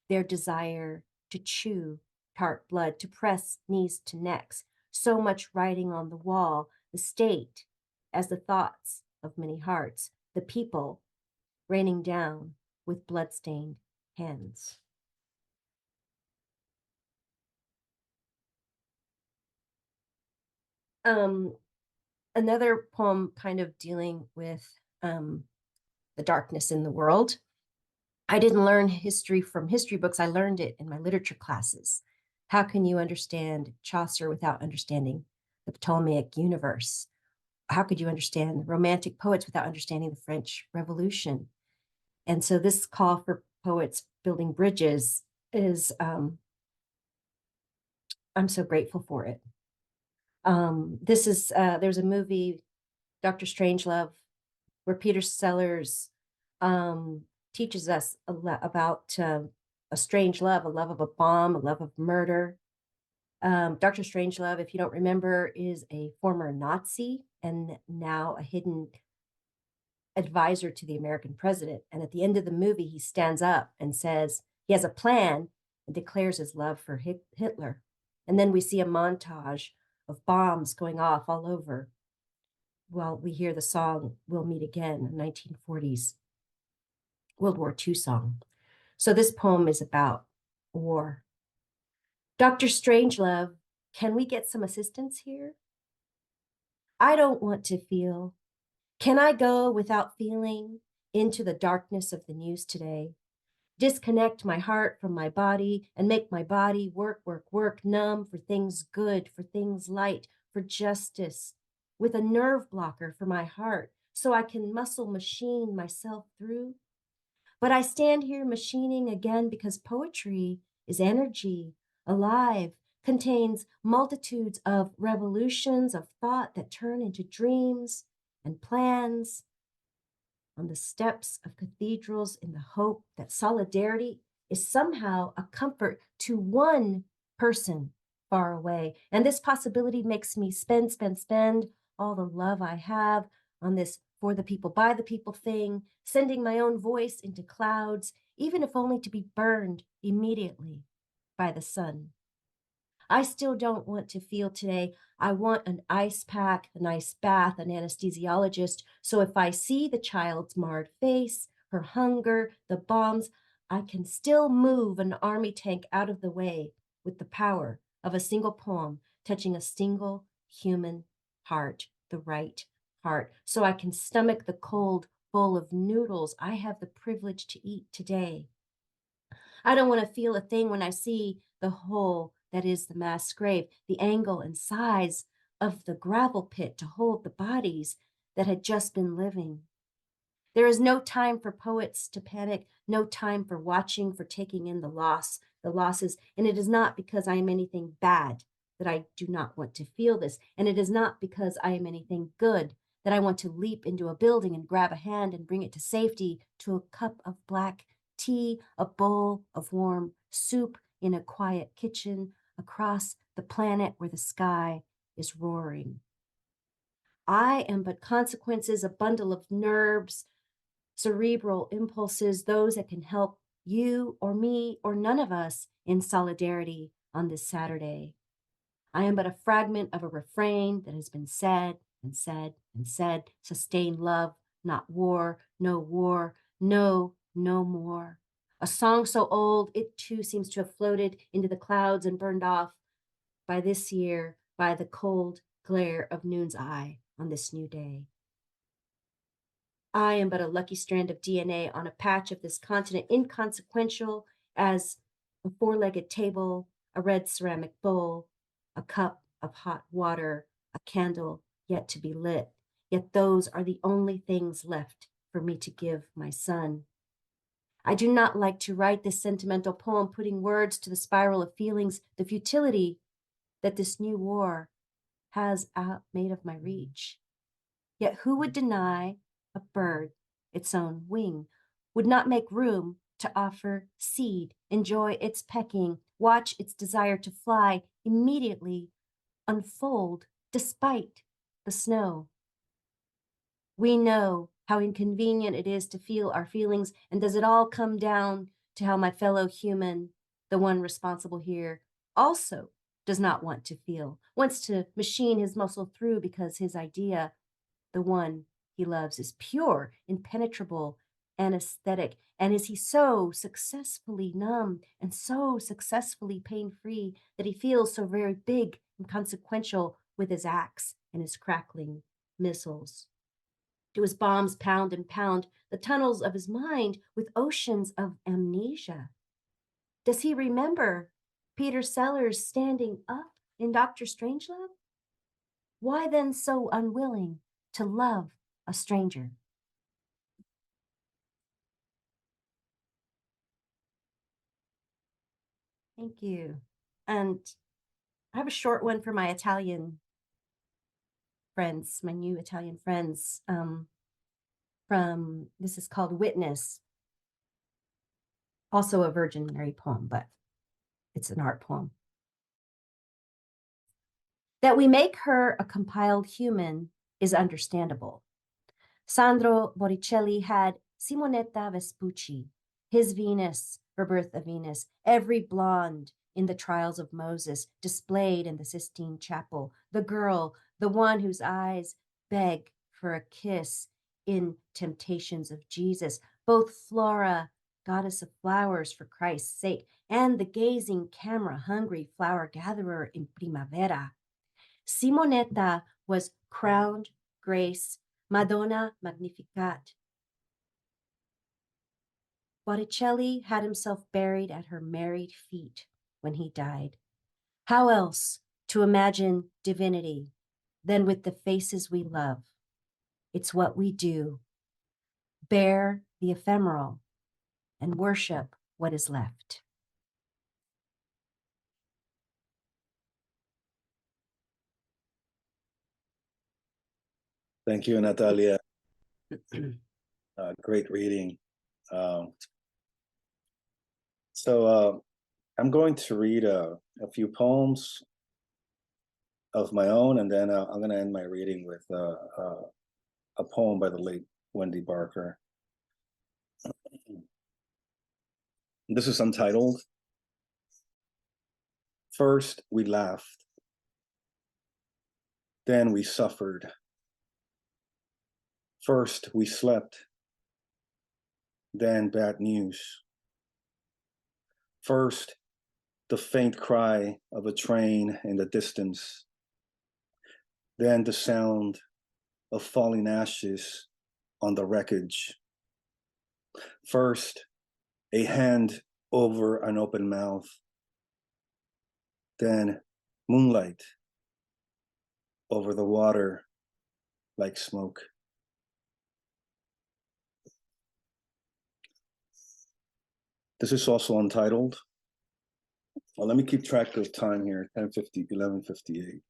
their desire to chew tart blood to press knees to necks, so much writing on the wall, the state as the thoughts of many hearts, the people raining down with bloodstained hands. Another poem kind of dealing with the darkness in the world. I didn't learn history from history books. I learned it in my literature classes. How can you understand Chaucer without understanding the Ptolemaic universe? How could you understand the Romantic poets without understanding the French Revolution? And so this call for poets building bridges is, I'm so grateful for it. There's a movie, Dr. Strangelove, where Peter Sellers teaches us about a strange love, a love of a bomb, a love of murder. Dr. Strangelove, if you don't remember, is a former Nazi and now a hidden advisor to the American president. And at the end of the movie, he stands up and says he has a plan and declares his love for Hitler. And then we see a montage of bombs going off all over. Well, we hear the song We'll Meet Again, a 1940s World War II song. So this poem is about war. Dr. Strangelove, can we get some assistance here? I don't want to feel. Can I go without feeling into the darkness of the news today? Disconnect my heart from my body and make my body work, numb for things good, for things light, for justice, with a nerve blocker for my heart so I can muscle machine myself through. But I stand here machining again because poetry is energy, alive, contains multitudes of revolutions of thought that turn into dreams and plans on the steps of cathedrals in the hope that solidarity is somehow a comfort to one person far away. And this possibility makes me spend all the love I have on this for the people, by the people thing, sending my own voice into clouds, even if only to be burned immediately by the sun. I still don't want to feel today. I want an ice pack, an ice bath, an anesthesiologist. So if I see the child's marred face, her hunger, the bombs, I can still move an army tank out of the way with the power of a single poem touching a single human heart, the right heart. So I can stomach the cold bowl of noodles I have the privilege to eat today. I don't want to feel a thing when I see the hole that is the mass grave, the angle and size of the gravel pit to hold the bodies that had just been living. There is no time for poets to panic, no time for watching, for taking in the losses. And it is not because I am anything bad that I do not want to feel this. And it is not because I am anything good that I want to leap into a building and grab a hand and bring it to safety, to a cup of black tea, a bowl of warm soup in a quiet kitchen across the planet where the sky is roaring. I am but consequences, a bundle of nerves, cerebral impulses, those that can help you or me or none of us in solidarity on this Saturday. I am but a fragment of a refrain that has been said and said and said. Sustain love, not war, no, no more. A song so old, it too seems to have floated into the clouds and burned off by this year, by the cold glare of noon's eye on this new day. I am but a lucky strand of DNA on a patch of this continent, inconsequential as a four-legged table, a red ceramic bowl, a cup of hot water, a candle yet to be lit. Yet those are the only things left for me to give my son. I do not like to write this sentimental poem, putting words to the spiral of feelings, the futility that this new war has made of my reach. Yet who would deny a bird its own wing, would not make room to offer seed, enjoy its pecking, watch its desire to fly immediately unfold despite the snow? We know how inconvenient it is to feel our feelings, and does it all come down to how my fellow human, the one responsible here, also does not want to feel, wants to machine his muscle through because his idea, the one he loves, is pure, impenetrable, anesthetic. And is he so successfully numb and so successfully pain-free that he feels so very big and consequential with his axe and his crackling missiles? Do his bombs pound and pound the tunnels of his mind with oceans of amnesia? Does he remember Peter Sellers standing up in Dr. Strangelove? Why then so unwilling to love a stranger? Thank you. And I have a short one for my Italian friends, my new Italian friends. This is called Witness. Also a Virgin Mary poem, but it's an art poem. That we make her a compiled human is understandable. Sandro Botticelli had Simonetta Vespucci, his Venus, her birth of Venus, every blonde in the Trials of Moses, displayed in the Sistine Chapel, the girl, the one whose eyes beg for a kiss in Temptations of Jesus, both Flora, goddess of flowers for Christ's sake, and the gazing camera-hungry flower gatherer in Primavera. Simonetta was crowned grace, Madonna Magnificat. Botticelli had himself buried at her married feet when he died. How else to imagine divinity than with the faces we love? It's what we do. Bear the ephemeral and worship what is left. Thank you, Natalia. Great reading. I'm going to read a few poems of my own, and then I'm going to end my reading with a poem by the late Wendy Barker. This is untitled. First, we laughed. Then we suffered. First, we slept. Then bad news. First, the faint cry of a train in the distance. Then the sound of falling ashes on the wreckage. First, a hand over an open mouth. Then moonlight over the water like smoke. This is also untitled. Well, let me keep track of time here, 10:50, 11:58.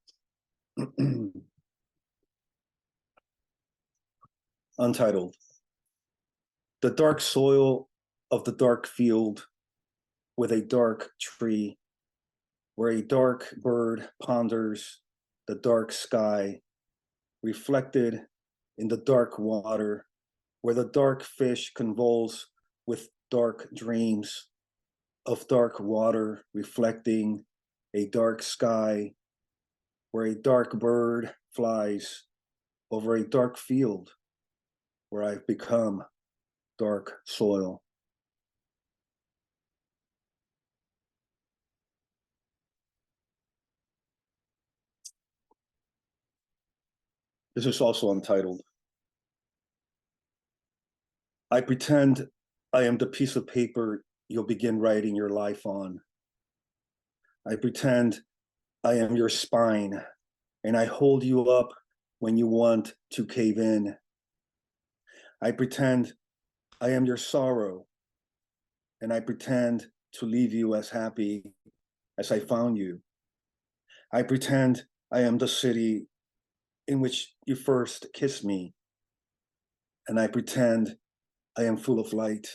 Untitled. The dark soil of the dark field with a dark tree, where a dark bird ponders the dark sky, reflected in the dark water, where the dark fish convulse with dark dreams of dark water reflecting a dark sky, where a dark bird flies over a dark field, where I've become dark soil. This is also untitled. I pretend I am the piece of paper you'll begin writing your life on. I pretend I am your spine, and I hold you up when you want to cave in. I pretend I am your sorrow, and I pretend to leave you as happy as I found you. I pretend I am the city in which you first kissed me, and I pretend I am full of light.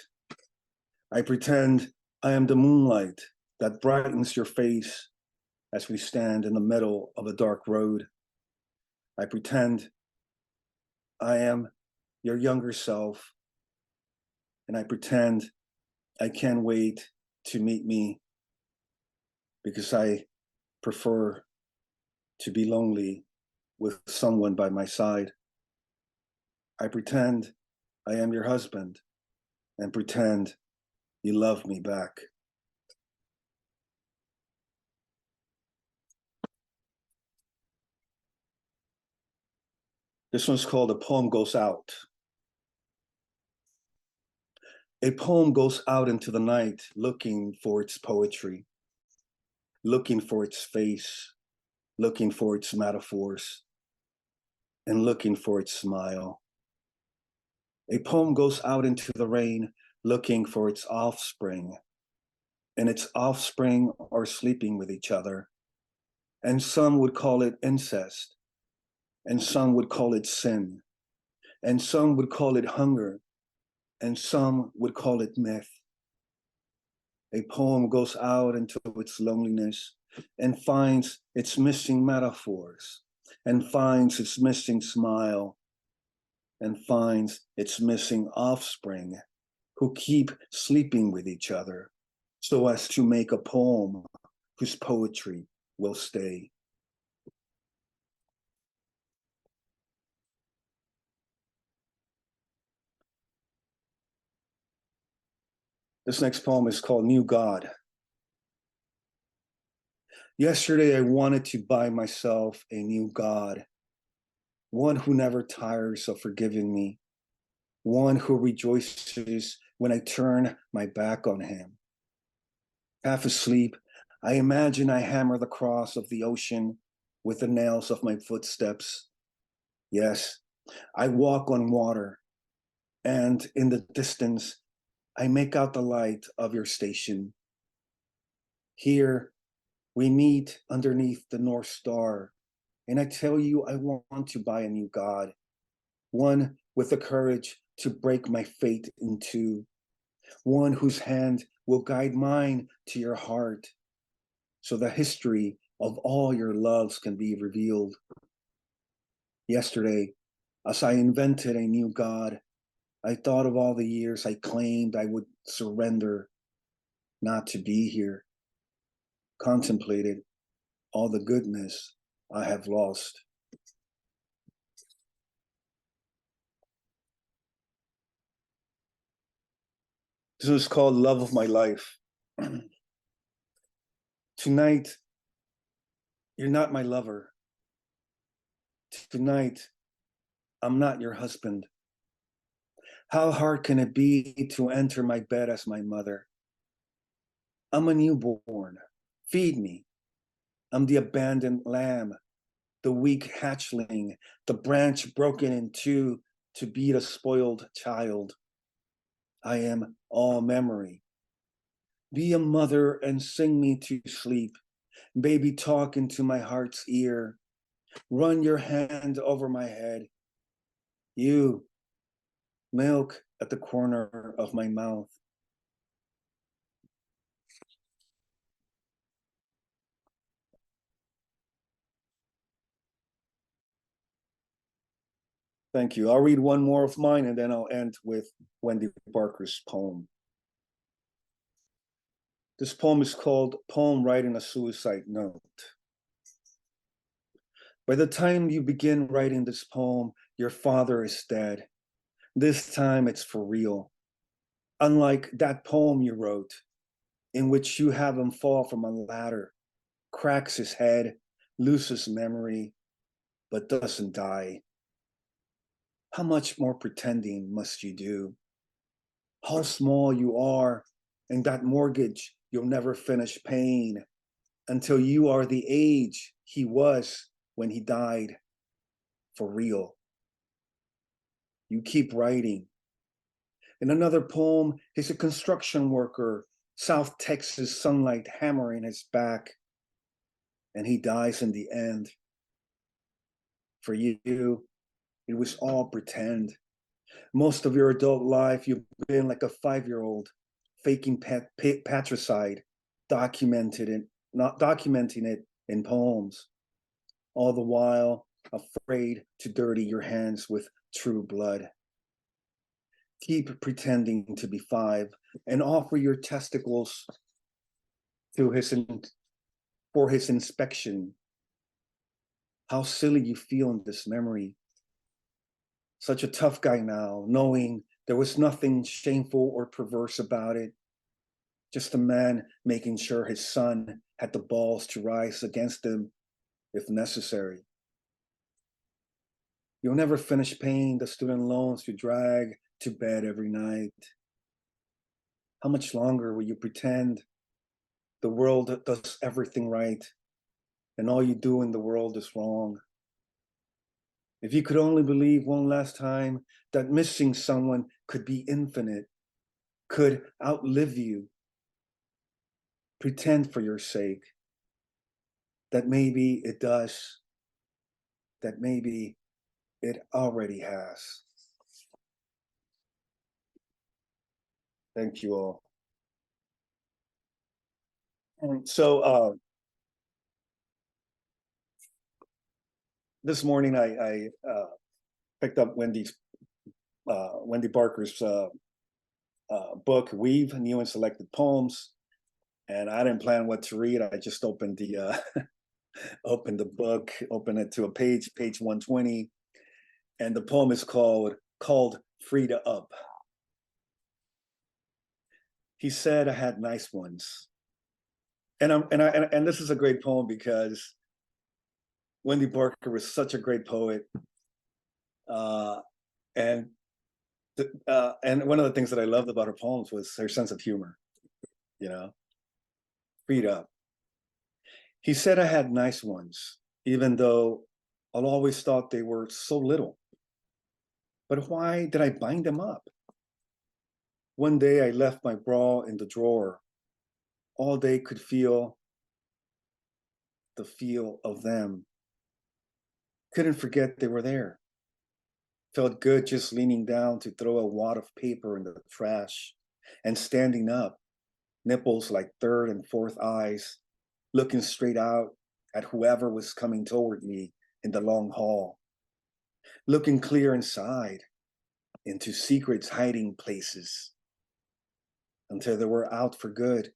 I pretend I am the moonlight that brightens your face as we stand in the middle of a dark road. I pretend I am your younger self, and I pretend I can't wait to meet me. because I prefer to be lonely with someone by my side. I pretend I am your husband and pretend you love me back. This one's called A Poem Goes Out. A poem goes out into the night looking for its poetry, looking for its face, looking for its metaphors, and looking for its smile. A poem goes out into the rain looking for its offspring, and its offspring are sleeping with each other. And some would call it incest, and some would call it sin, and some would call it hunger, and some would call it myth. A poem goes out into its loneliness and finds its missing metaphors, and finds its missing smile, and finds its missing offspring who keep sleeping with each other so as to make a poem whose poetry will stay. This next poem is called New God. Yesterday, I wanted to buy myself a new God, one who never tires of forgiving me, one who rejoices when I turn my back on him. Half asleep, I imagine I hammer the cross of the ocean with the nails of my footsteps. Yes, I walk on water, and in the distance, I make out the light of your station. Here, we meet underneath the North Star, and I tell you I want to buy a new God, one with the courage to break my fate in two, one whose hand will guide mine to your heart, so the history of all your loves can be revealed. Yesterday, as I invented a new God, I thought of all the years I claimed I would surrender not to be here, contemplated all the goodness I have lost. This is called Love of My Life. Tonight, you're not my lover. Tonight, I'm not your husband. How hard can it be to enter my bed as my mother? I'm a newborn. Feed me. I'm the abandoned lamb, the weak hatchling, the branch broken in two to be the spoiled child. I am all memory. Be a mother and sing me to sleep. Baby, talk into my heart's ear. Run your hand over my head. You, milk at the corner of my mouth. Thank you. I'll read one more of mine and then I'll end with Wendy Barker's poem. This poem is called Poem Writing a Suicide Note. By the time you begin writing this poem, your father is dead. This time it's for real. Unlike that poem you wrote, in which you have him fall from a ladder, cracks his head, loses memory, but doesn't die. How much more pretending must you do? How small you are, and that mortgage you'll never finish paying until you are the age he was when he died, for real. You keep writing. In another poem, he's a construction worker, South Texas sunlight hammering his back, and he dies in the end. For you, it was all pretend. Most of your adult life, you've been like a 5-year-old, faking patricide, not documenting it in poems, all the while afraid to dirty your hands with true blood. Keep pretending to be 5 and offer your testicles to his for his inspection. How silly you feel in this memory. Such a tough guy now, knowing there was nothing shameful or perverse about it. Just a man making sure his son had the balls to rise against him if necessary. You'll never finish paying the student loans you drag to bed every night. How much longer will you pretend the world does everything right and all you do in the world is wrong? If you could only believe one last time that missing someone could be infinite, could outlive you, pretend for your sake that maybe it does, that maybe it already has. Thank you all. And so this morning I picked up Wendy Barker's book, Weave, New and Selected Poems, and I didn't plan what to read. I just opened the opened the book, opened it to a page 120, and the poem is called Frida Up. He said I had nice ones. And this is a great poem because Wendy Barker was such a great poet. And one of the things that I loved about her poems was her sense of humor, you know, Frida. He said I had nice ones, even though I'll always thought they were so little. But why did I bind them up? One day I left my bra in the drawer. All day could feel the feel of them. Couldn't forget they were there. Felt good just leaning down to throw a wad of paper in the trash and standing up, nipples like third and fourth eyes, looking straight out at whoever was coming toward me in the long hall, looking clear inside into secrets hiding places until they were out for good,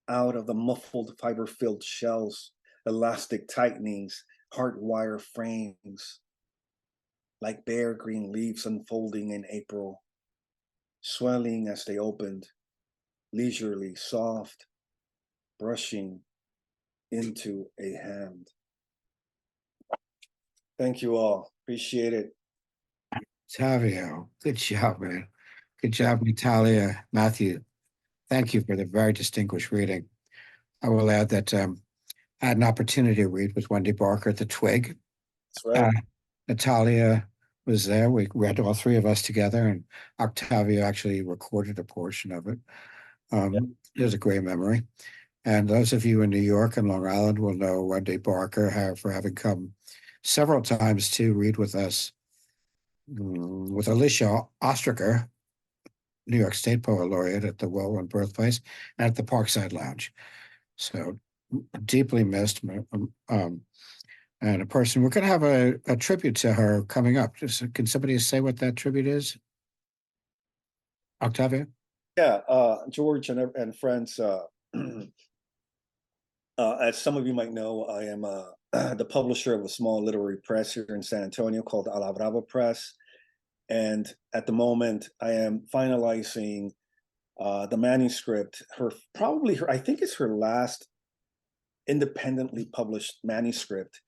out of the muffled fiber-filled shells, elastic tightenings, heart wire frames, like bare green leaves unfolding in April, swelling as they opened, leisurely, soft, brushing into a hand. Thank you all. Appreciate it. Octavio, good job, man. Good job, Natalia, Matthew. Thank you for the very distinguished reading. I will add that I had an opportunity to read with Wendy Barker at the Twig. That's right. Natalia was there. We read, all three of us together, and Octavio actually recorded a portion of it. It was a great memory. And those of you in New York and Long Island will know Wendy Barker for having come several times to read with us with Alicia Ostraker, New York State Poet Laureate, at the Walt Birthplace and at the Parkside Lounge. So deeply missed. And a person, we're going to have a tribute to her coming up. Can somebody say what that tribute is? Octavio? Yeah, George and friends, as some of you might know, I am the publisher of a small literary press here in San Antonio called A La Brava Press. And at the moment, I am finalizing the manuscript, I think it's her last independently published manuscript.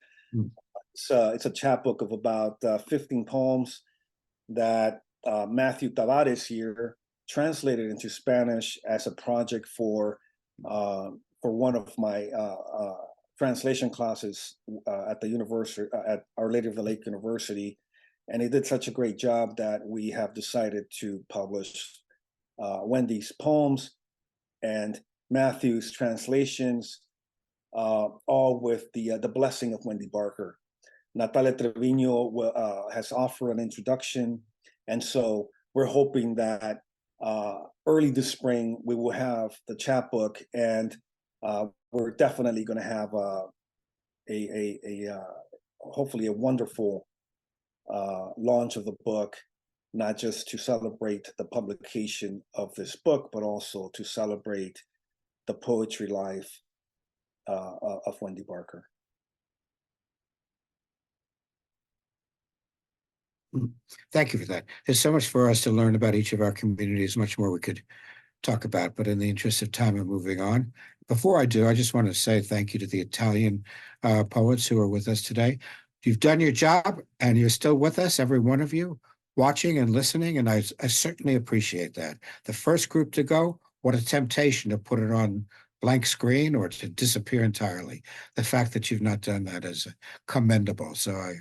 It's a chapbook of about 15 poems that Matthew Tavares here translated into Spanish as a project for one of my translation classes at the university, at Our Lady of the Lake University. And he did such a great job that we have decided to publish Wendy's poems and Matthew's translations, all with the blessing of Wendy Barker. Natalia Trevino has offered an introduction, and so we're hoping that early this spring we will have the chapbook, and we're definitely going to have hopefully a wonderful launch of the book, not just to celebrate the publication of this book, but also to celebrate the poetry life of Wendy Barker. Thank you for that. There's so much for us to learn about each of our communities, much more we could talk about, but in the interest of time, I'm moving on. Before I do, I just want to say thank you to the Italian poets who are with us today. You've done your job and you're still with us, every one of you, watching and listening, and I certainly appreciate that. The first group to go, what a temptation to put it on blank screen or to disappear entirely. The fact that you've not done that is commendable. So I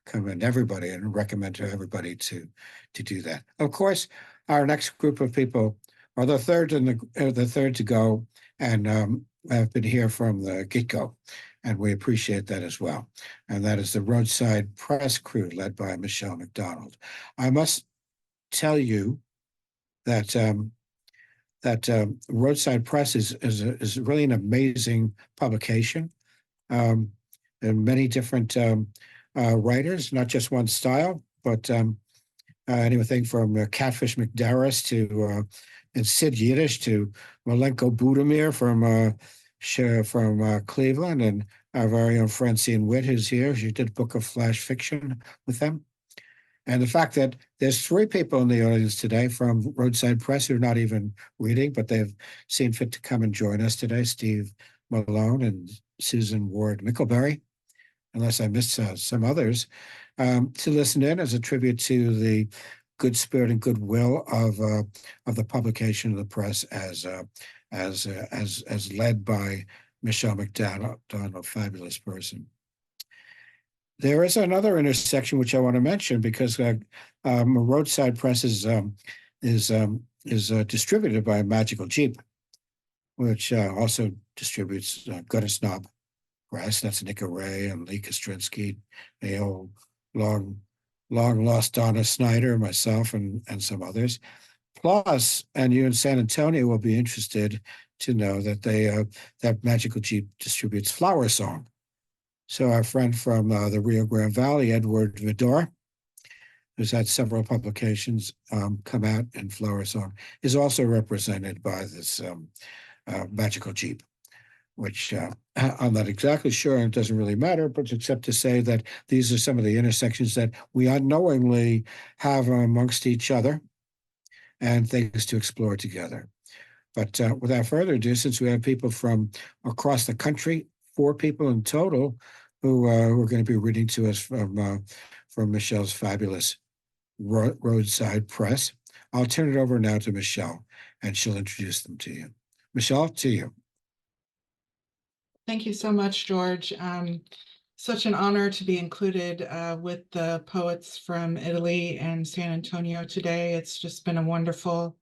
commend everybody and recommend to everybody to do that. Of course, our next group of people are the third to go, and have been here from the get-go, and we appreciate that as well. And that is the Roadside Press crew led by Michele McDannold. I must tell you that Roadside Press is really an amazing publication, and many different writers, not just one style, but anything from Catfish McDarris to and Sid Yiddish to Malenko Budimir from Cleveland, and our very own Francine Witt, who's here. She did Book of Flash Fiction with them. And the fact that there's 3 people in the audience today from Roadside Press who are not even reading, but they've seen fit to come and join us today, Steve Malone and Susan Ward Mickelberry, unless I missed some others, to listen in as a tribute to the good spirit and goodwill of the publication of the press as led by Michele McDannold, a fabulous person. There is another intersection which I want to mention because Roadside Press is distributed by Magical Jeep, which also distributes Gutter Snob Press. That's Nick Array and Lee Kostrinsky, the old long lost Donna Snyder, myself, and some others. Plus, and you in San Antonio will be interested to know that that Magical Jeep distributes Flower Song. So our friend from the Rio Grande Valley, Edward Vidor, who's had several publications come out in Flower Song, is also represented by this Magical Jeep, which I'm not exactly sure, and it doesn't really matter, but except to say that these are some of the intersections that we unknowingly have amongst each other and things to explore together. But without further ado, since we have people from across the country, 4 people in total who are going to be reading to us from Michele's fabulous Roadside Press, I'll turn it over now to Michele, and she'll introduce them to you. Michele, to you. Thank you so much, George. Such an honor to be included with the poets from Italy and San Antonio today. It's just been a wonderful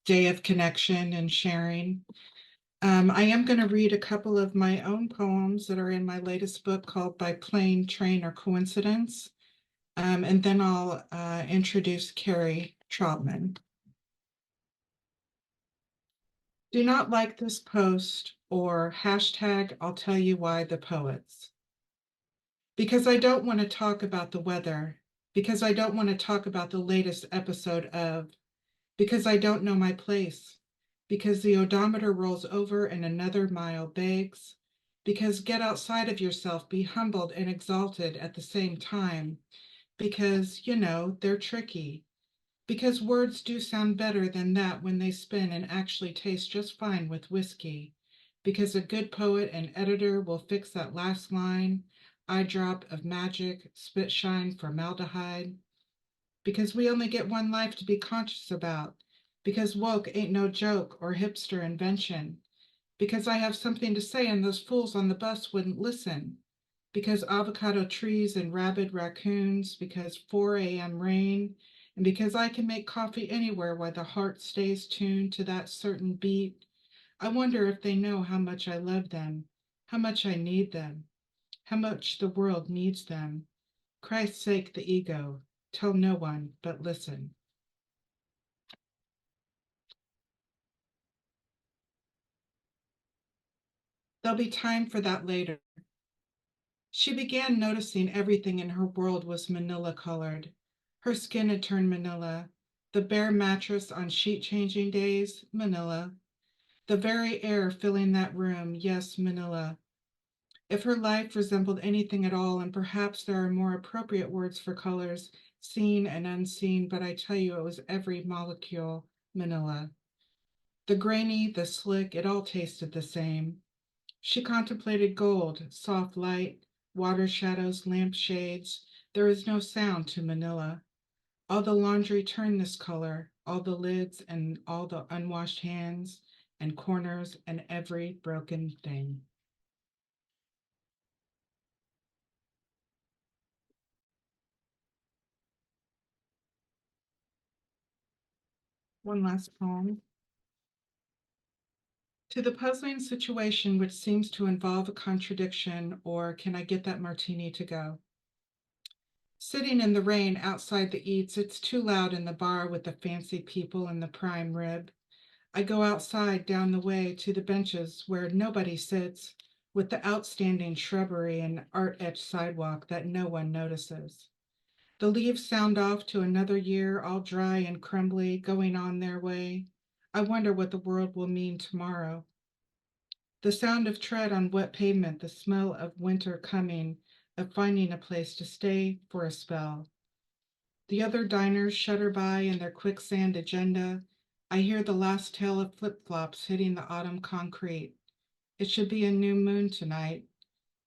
day of connection and sharing. I am going to read a couple of my own poems that are in my latest book called By Plane, Train, or Coincidence. And then I'll introduce Kerry Trautman. Do not like this post or hashtag I'll tell you why the poets. Because I don't want to talk about the weather, because I don't want to talk about the latest episode of, because I don't know my place, because the odometer rolls over and another mile begs, because get outside of yourself, be humbled and exalted at the same time, because, you know, they're tricky, because words do sound better than that when they spin and actually taste just fine with whiskey, because a good poet and editor will fix that last line, eye drop of magic, spit shine formaldehyde, because we only get one life to be conscious about, because woke ain't no joke or hipster invention, because I have something to say and those fools on the bus wouldn't listen, because avocado trees and rabid raccoons, because 4 a.m. rain, and because I can make coffee anywhere while the heart stays tuned to that certain beat. I wonder if they know how much I love them, how much I need them, how much the world needs them. Christ's sake, the ego, tell no one but listen. There'll be time for that later. She began noticing everything in her world was manila colored. Her skin had turned manila. The bare mattress on sheet changing days, manila. The very air filling that room, yes, manila. If her life resembled anything at all, and perhaps there are more appropriate words for colors, seen and unseen, but I tell you, it was every molecule Manila. The grainy, the slick, it all tasted the same. She contemplated gold, soft light, water shadows, lamp shades. There is no sound to Manila. All the laundry turned this color, all the lids and all the unwashed hands and corners and every broken thing. One last poem. To the puzzling situation which seems to involve a contradiction, or can I get that martini to go? Sitting in the rain outside the eats, it's too loud in the bar with the fancy people and the prime rib. I go outside down the way to the benches where nobody sits, with the outstanding shrubbery and art-etched sidewalk that no one notices. The leaves sound off to another year, all dry and crumbly, going on their way. I wonder what the world will mean tomorrow. The sound of tread on wet pavement, the smell of winter coming, of finding a place to stay for a spell. The other diners shudder by in their quicksand agenda. I hear the last tail of flip-flops hitting the autumn concrete. It should be a new moon tonight.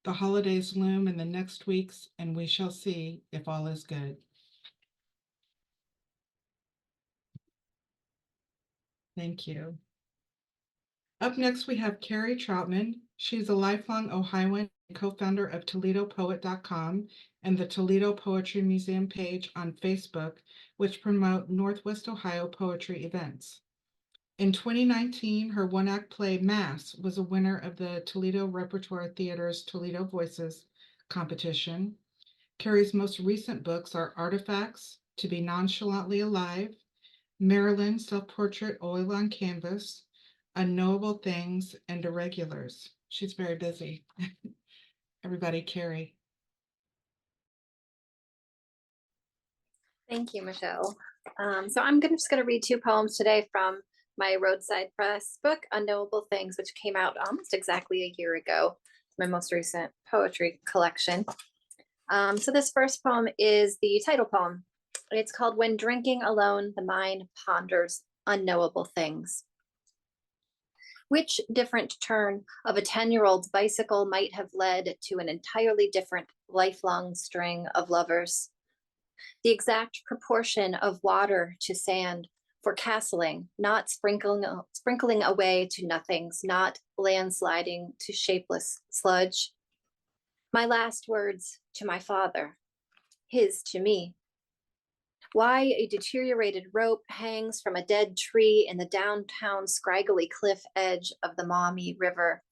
The holidays loom in the next weeks, and we shall see if all is good. Thank you. Up next, we have Carrie Trautman. She's a lifelong Ohioan and co-founder of ToledoPoet.com and the Toledo Poetry Museum page on Facebook, which promote Northwest Ohio poetry events. In 2019, her one-act play, Mass, was a winner of the Toledo Repertoire Theater's Toledo Voices competition. Carrie's most recent books are Artifacts, To Be Nonchalantly Alive, Maryland Self-Portrait Oil on Canvas, Unknowable Things, and Irregulars. She's very busy. Everybody, Carrie. Thank you, Michelle. So I'm just going to read two poems today from my Roadside Press book, Unknowable Things, which came out almost exactly a year ago. My most recent poetry collection. So this first poem is the title poem. It's called When Drinking Alone, the Mind Ponders Unknowable Things. Which different turn of a 10-year-old's bicycle might have led to an entirely different lifelong string of lovers? The exact proportion of water to sand for castling, not sprinkling away to nothings, not landsliding to shapeless sludge. My last words to my father, his to me. Why a deteriorated rope hangs from a dead tree in the downtown scraggly cliff edge of the Maumee River.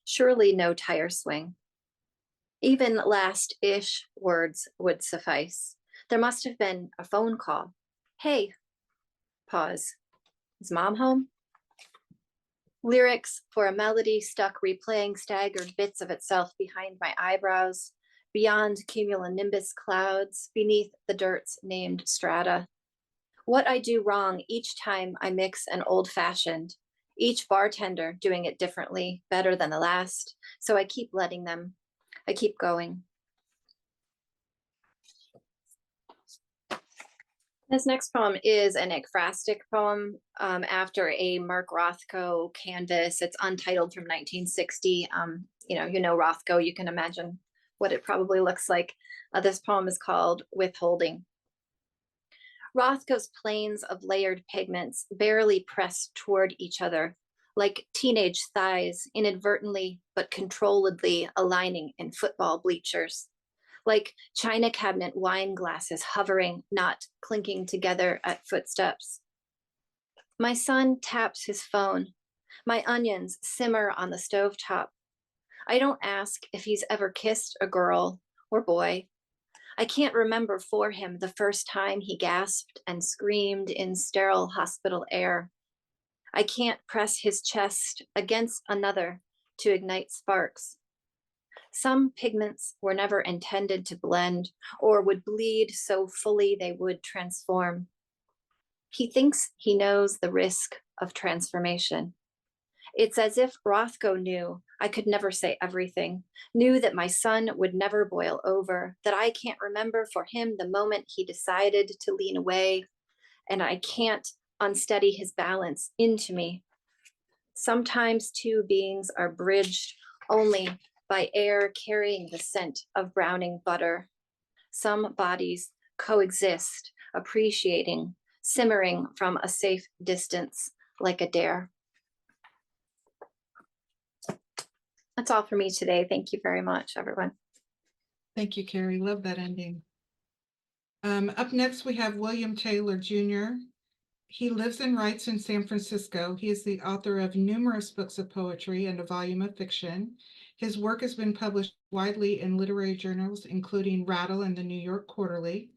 Surely no tire swing. Even last-ish words would suffice. There must have been a phone call. Hey, pause. Is Mom home? Lyrics for a melody stuck replaying staggered bits of itself behind my eyebrows, beyond cumulonimbus clouds, beneath the dirt's named strata. What I do wrong each time I mix an old-fashioned, each bartender doing it differently, better than the last, so I keep letting them. I keep going. This next poem is an ekphrastic poem after a Mark Rothko canvas. It's untitled from 1960. You know Rothko, you can imagine what it probably looks like. This poem is called Withholding. Rothko's planes of layered pigments barely press toward each other, like teenage thighs inadvertently but controlledly aligning in football bleachers. Like china cabinet wine glasses hovering, not clinking together at footsteps. My son taps his phone. My onions simmer on the stovetop. I don't ask if he's ever kissed a girl or boy. I can't remember for him the first time he gasped and screamed in sterile hospital air. I can't press his chest against another to ignite sparks. Some pigments were never intended to blend or would bleed so fully they would transform. He thinks he knows the risk of transformation. It's as if Rothko knew I could never say everything, knew that my son would never boil over, that I can't remember for him the moment he decided to lean away, and I can't unsteady his balance into me. Sometimes two beings are bridged only by air carrying the scent of browning butter. Some bodies coexist, appreciating, simmering from a safe distance like a dare. That's all for me today. Thank you very much, everyone. Thank you, Carrie. Love that ending. Up next, we have William Taylor Jr. He lives and writes in San Francisco. He is the author of numerous books of poetry and a volume of fiction. His work has been published widely in literary journals, including Rattle and the New York Quarterly.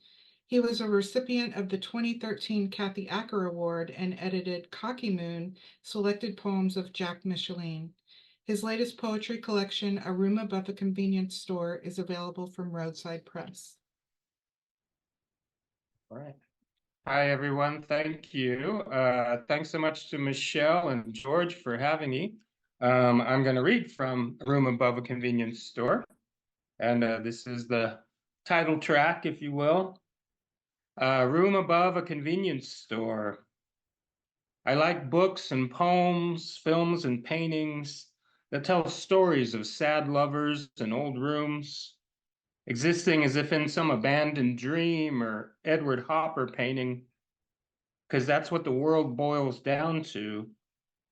He was a recipient of the 2013 Kathy Acker Award and edited Cocky Moon, Selected Poems of Jack Micheline. His latest poetry collection, A Room Above a Convenience Store, is available from Roadside Press. All right. Hi, everyone. Thank you. Thanks so much to Michele and George for having me. I'm going to read from A Room Above a Convenience Store. And this is the title track, if you will. Room Above a Convenience Store. I like books and poems, films and paintings that tell stories of sad lovers in old rooms, existing as if in some abandoned dream or Edward Hopper painting, because that's what the world boils down to,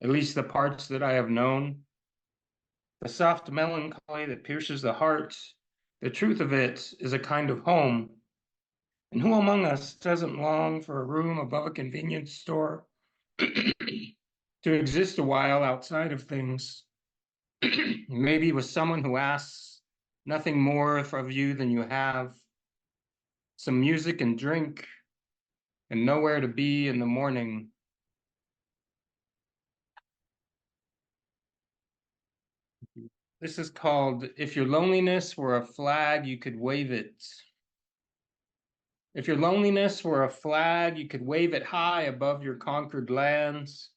at least the parts that I have known. The soft melancholy that pierces the heart, the truth of it is a kind of home. And who among us doesn't long for a room above a convenience store to exist a while outside of things? Maybe with someone who asks nothing more of you than you have, some music and drink, and nowhere to be in the morning. This is called If Your Loneliness Were a Flag, You Could Wave It. If your loneliness were a flag, you could wave it high above your conquered lands.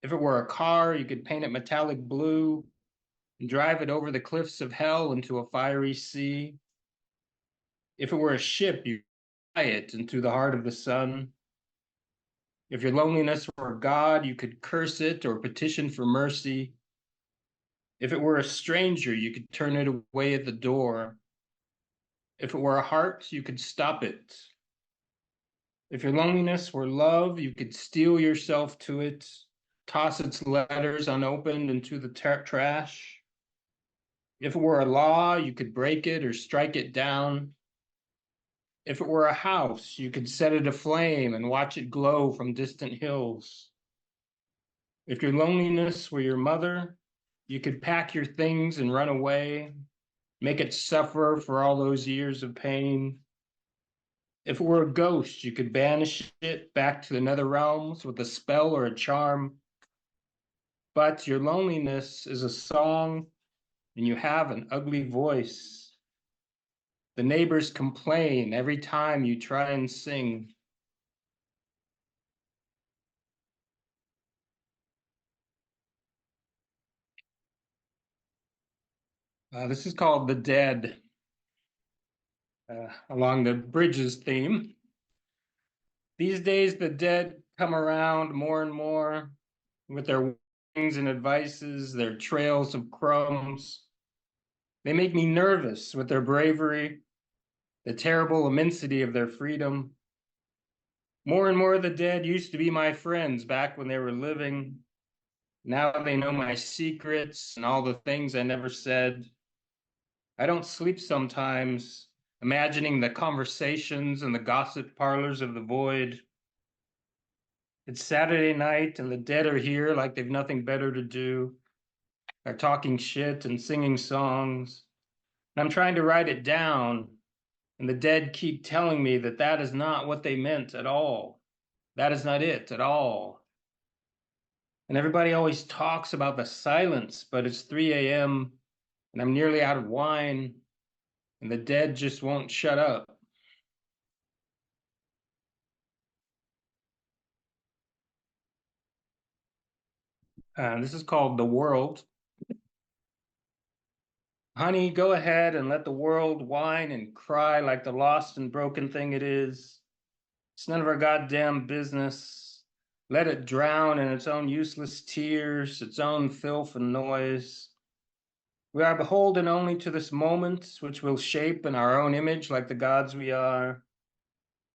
If it were a car, you could paint it metallic blue and drive it over the cliffs of hell into a fiery sea. If it were a ship, you could fly it into the heart of the sun. If your loneliness were a god, you could curse it or petition for mercy. If it were a stranger, you could turn it away at the door. If it were a heart, you could stop it. If your loneliness were love, you could steel yourself to it, toss its letters unopened into the trash. If it were a law, you could break it or strike it down. If it were a house, you could set it aflame and watch it glow from distant hills. If your loneliness were your mother, you could pack your things and run away, make it suffer for all those years of pain. If it were a ghost, you could banish it back to the nether realms with a spell or a charm. But your loneliness is a song, and you have an ugly voice. The neighbors complain every time you try and sing. This is called The Dead, along the Bridges theme. These days, the dead come around more and more with their warnings and advices, their trails of crumbs. They make me nervous with their bravery, the terrible immensity of their freedom. More and more, the dead used to be my friends back when they were living. Now they know my secrets and all the things I never said. I don't sleep sometimes, imagining the conversations and the gossip parlors of the void. It's Saturday night and the dead are here like they've nothing better to do. They're talking shit and singing songs. And I'm trying to write it down, and the dead keep telling me that that is not what they meant at all. That is not it at all. And everybody always talks about the silence, but it's 3 a.m. and I'm nearly out of wine, and the dead just won't shut up. This is called The World. Honey, go ahead and let the world whine and cry like the lost and broken thing it is. It's none of our goddamn business. Let it drown in its own useless tears, its own filth and noise. We are beholden only to this moment, which will shape in our own image like the gods we are.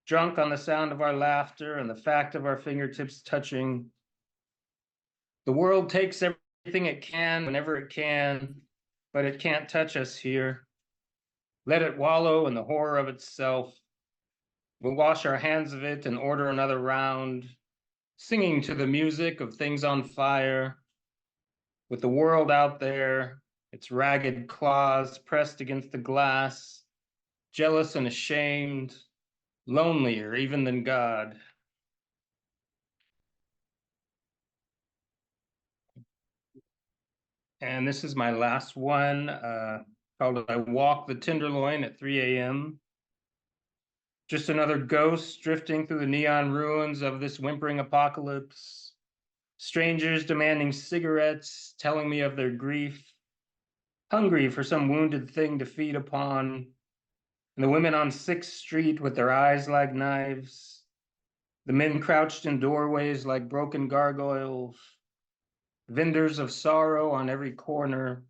Drunk on the sound of our laughter and the fact of our fingertips touching. The world takes everything it can whenever it can, but it can't touch us here. Let it wallow in the horror of itself. We'll wash our hands of it and order another round, singing to the music of things on fire, with the world out there, its ragged claws pressed against the glass, jealous and ashamed, lonelier even than God. And this is my last one, called I Walk the Tenderloin at 3 a.m. Just another ghost drifting through the neon ruins of this whimpering apocalypse. Strangers demanding cigarettes, telling me of their grief, hungry for some wounded thing to feed upon. And the women on 6th Street with their eyes like knives. The men crouched in doorways like broken gargoyles. Vendors of sorrow on every corner.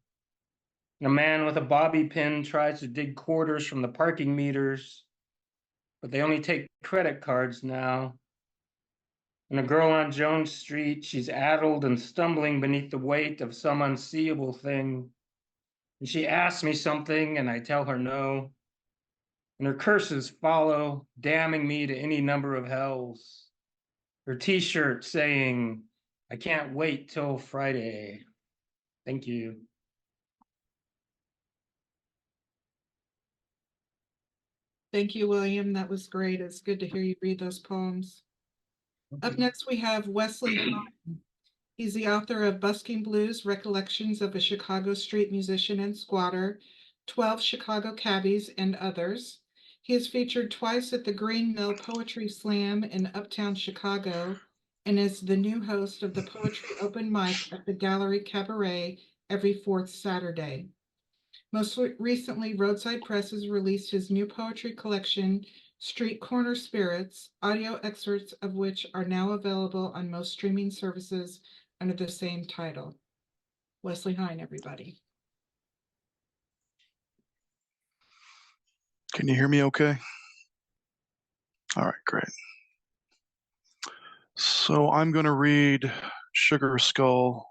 And a man with a bobby pin tries to dig quarters from the parking meters, but they only take credit cards now. And a girl on Jones Street, she's addled and stumbling beneath the weight of some unseeable thing. And she asks me something, and I tell her no. And her curses follow, damning me to any number of hells. Her t-shirt saying, I can't wait till Friday. Thank you. Thank you, William. That was great. It's good to hear you read those poems. Up next, we have Westley Heine. He's the author of Busking Blues, Recollections of a Chicago Street Musician and Squatter, 12 Chicago Cabbies, and others. He is featured twice at the Green Mill Poetry Slam in Uptown Chicago and is the new host of the Poetry Open Mic at the Gallery Cabaret every 4th Saturday. Most recently, Roadside Press has released his new poetry collection, Street Corner Spirits, audio excerpts of which are now available on most streaming services under the same title. Westley Heine, everybody. Can you hear me okay? All right, great. So I'm going to read Sugar Skull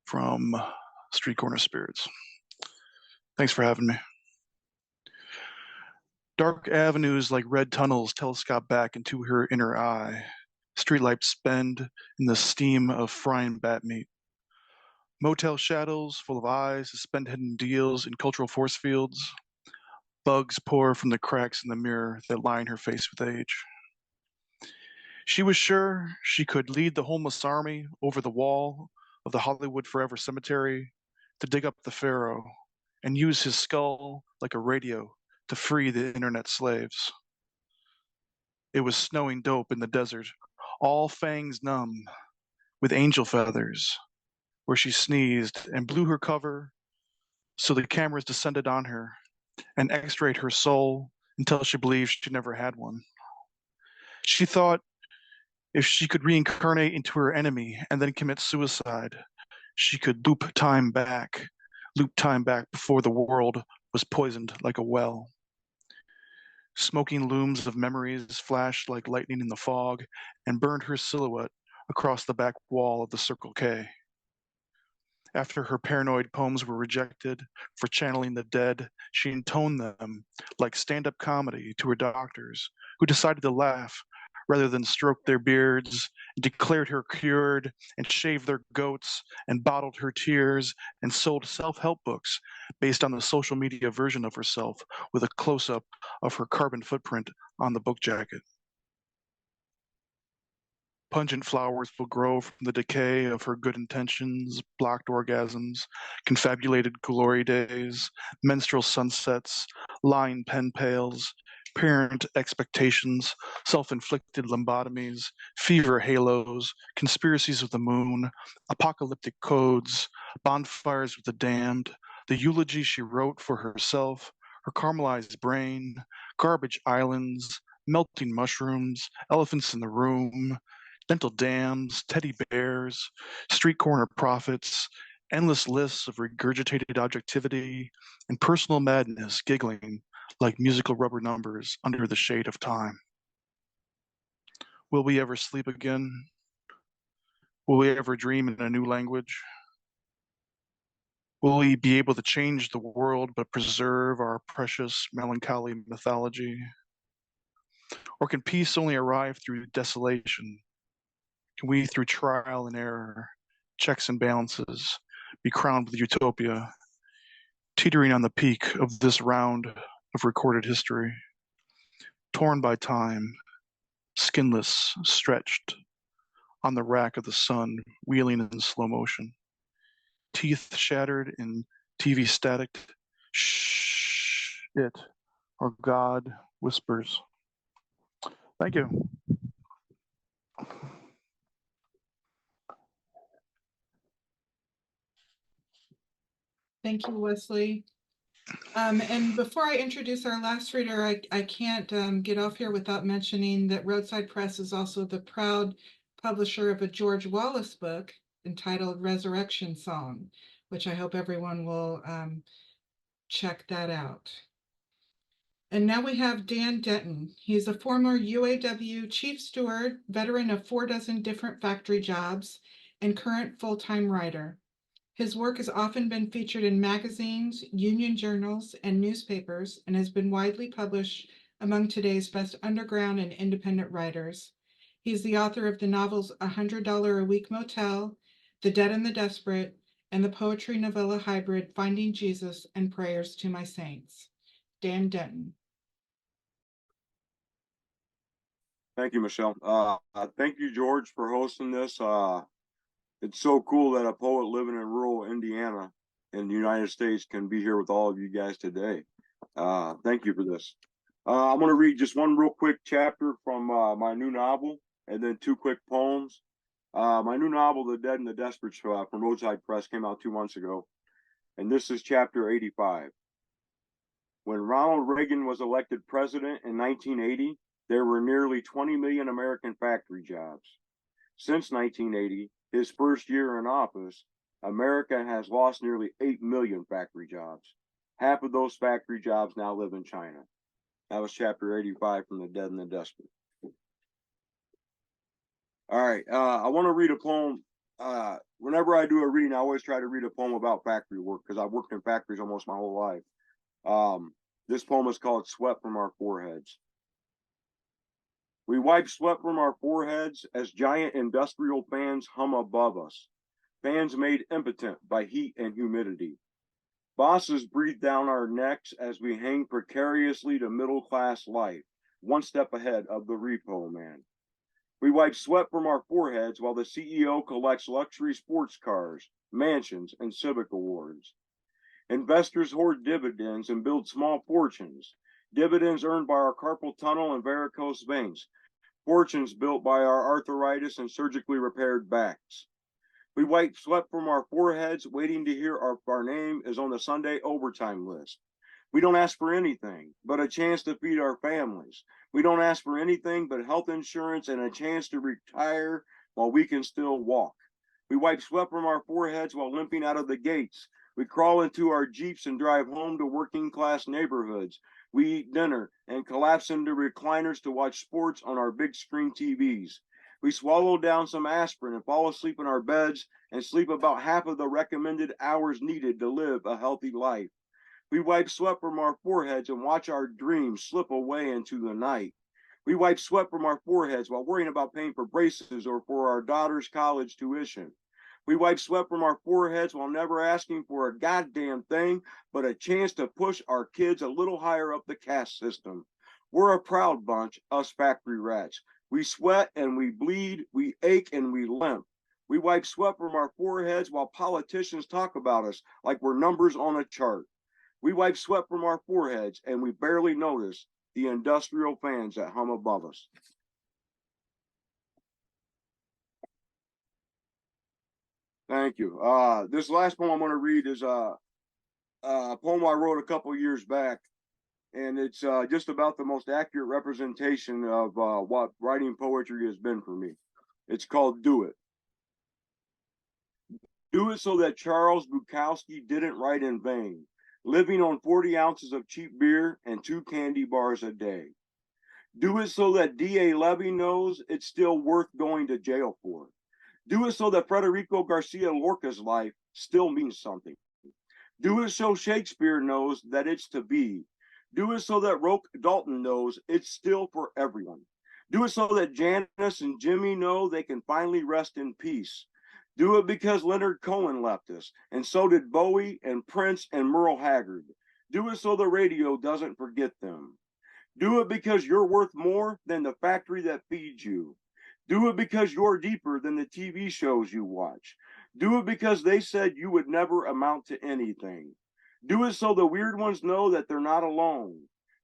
from Street Corner Spirits. Thanks for having me. Dark avenues like red tunnels telescope back into her inner eye. Streetlights bend in the steam of frying bat meat. Motel shadows full of eyes suspend hidden deals in cultural force fields. Bugs pour from the cracks in the mirror that line her face with age. She was sure she could lead the homeless army over the wall of the Hollywood Forever Cemetery to dig up the pharaoh and use his skull like a radio to free the internet slaves. It was snowing dope in the desert, all fangs numb, with angel feathers, where she sneezed and blew her cover so the cameras descended on her and x-rayed her soul until she believed she never had one. She thought if she could reincarnate into her enemy and then commit suicide, she could loop time back before the world was poisoned like a well. Smoking looms of memories flashed like lightning in the fog and burned her silhouette across the back wall of the Circle K. After her paranoid poems were rejected for channeling the dead, she intoned them like stand-up comedy to her doctors, who decided to laugh rather than stroke their beards, and declared her cured, and shaved their goats, and bottled her tears, and sold self-help books based on the social media version of herself with a close-up of her carbon footprint on the book jacket. Pungent flowers will grow from the decay of her good intentions, blocked orgasms, confabulated glory days, menstrual sunsets, lying pen pails, parent expectations, self-inflicted lobotomies, fever halos, conspiracies with the moon, apocalyptic codes, bonfires with the damned, the eulogy she wrote for herself, her caramelized brain, garbage islands, melting mushrooms, elephants in the room, dental dams, teddy bears, street corner prophets, endless lists of regurgitated objectivity, and personal madness giggling like musical rubber numbers under the shade of time. Will we ever sleep again? Will we ever dream in a new language? Will we be able to change the world but preserve our precious melancholy mythology? Or can peace only arrive through desolation? Can we, through trial and error, checks and balances, be crowned with utopia, teetering on the peak of this round of recorded history, torn by time, skinless, stretched, on the rack of the sun, wheeling in slow motion, teeth shattered in TV static, shh, it, or God whispers. Thank you. Thank you, Wesley. And before I introduce our last reader, I can't get off here without mentioning that Roadside Press is also the proud publisher of a George Wallace book entitled Resurrection Song, which I hope everyone will check that out. And now we have Dan Denton. He's a former UAW chief steward, veteran of 4 dozen different factory jobs, and current full-time writer. His work has often been featured in magazines, union journals, and newspapers, and has been widely published among today's best underground and independent writers. He's the author of the novels $100 a Week Motel, The Dead and the Desperate, and the poetry novella hybrid Finding Jesus and Prayers to My Saints. Dan Denton. Thank you, Michelle. Thank you, George, for hosting this. It's so cool that a poet living in rural Indiana in the United States can be here with all of you guys today. Thank you for this. I'm going to read just one real quick chapter from my new novel and then 2 quick poems. My new novel, The Dead and the Desperate, from Roadside Press, came out 2 months ago. And this is chapter 85. When Ronald Reagan was elected president in 1980, there were nearly 20 million American factory jobs. Since 1980, his first year in office, America has lost nearly 8 million factory jobs. Half of those factory jobs now live in China. That was chapter 85 from The Dead and the Desperate. All right, I want to read a poem. Whenever I do a reading, I always try to read a poem about factory work because I've worked in factories almost my whole life. This poem is called Sweat from Our Foreheads. We wipe sweat from our foreheads as giant industrial fans hum above us, fans made impotent by heat and humidity. Bosses breathe down our necks as we hang precariously to middle-class life, one step ahead of the repo man. We wipe sweat from our foreheads while the CEO collects luxury sports cars, mansions, and civic awards. Investors hoard dividends and build small fortunes, dividends earned by our carpal tunnel and varicose veins, fortunes built by our arthritis and surgically repaired backs. We wipe sweat from our foreheads, waiting to hear our name is on the Sunday overtime list. We don't ask for anything but a chance to feed our families. We don't ask for anything but health insurance and a chance to retire while we can still walk. We wipe sweat from our foreheads while limping out of the gates. We crawl into our Jeeps and drive home to working class neighborhoods. We eat dinner and collapse into recliners to watch sports on our big screen TVs. We swallow down some aspirin and fall asleep in our beds and sleep about half of the recommended hours needed to live a healthy life. We wipe sweat from our foreheads and watch our dreams slip away into the night. We wipe sweat from our foreheads while worrying about paying for braces or for our daughter's college tuition. We wipe sweat from our foreheads while never asking for a goddamn thing but a chance to push our kids a little higher up the caste system. We're a proud bunch, us factory rats. We sweat and we bleed, we ache and we limp. We wipe sweat from our foreheads while politicians talk about us like we're numbers on a chart. We wipe sweat from our foreheads and we barely notice the industrial fans that hum above us. Thank you. This last poem I'm going to read is a poem I wrote a couple years back, and it's just about the most accurate representation of what writing poetry has been for me. It's called Do It. Do it so that Charles Bukowski didn't write in vain, living on 40 ounces of cheap beer and 2 candy bars a day. Do it so that D.A. Levy knows it's still worth going to jail for. Do it so that Federico Garcia Lorca's life still means something. Do it so Shakespeare knows that it's to be. Do it so that Roque Dalton knows it's still for everyone. Do it so that Janice and Jimmy know they can finally rest in peace. Do it because Leonard Cohen left us, and so did Bowie and Prince and Merle Haggard. Do it so the radio doesn't forget them. Do it because you're worth more than the factory that feeds you. Do it because you're deeper than the TV shows you watch. Do it because they said you would never amount to anything. Do it so the weird ones know that they're not alone.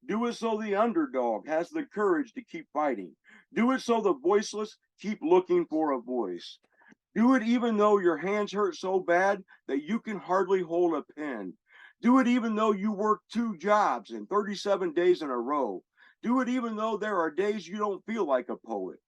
Do it so the underdog has the courage to keep fighting. Do it so the voiceless keep looking for a voice. Do it even though your hands hurt so bad that you can hardly hold a pen. Do it even though you work 2 jobs and 37 days in a row. Do it even though there are days you don't feel like a poet.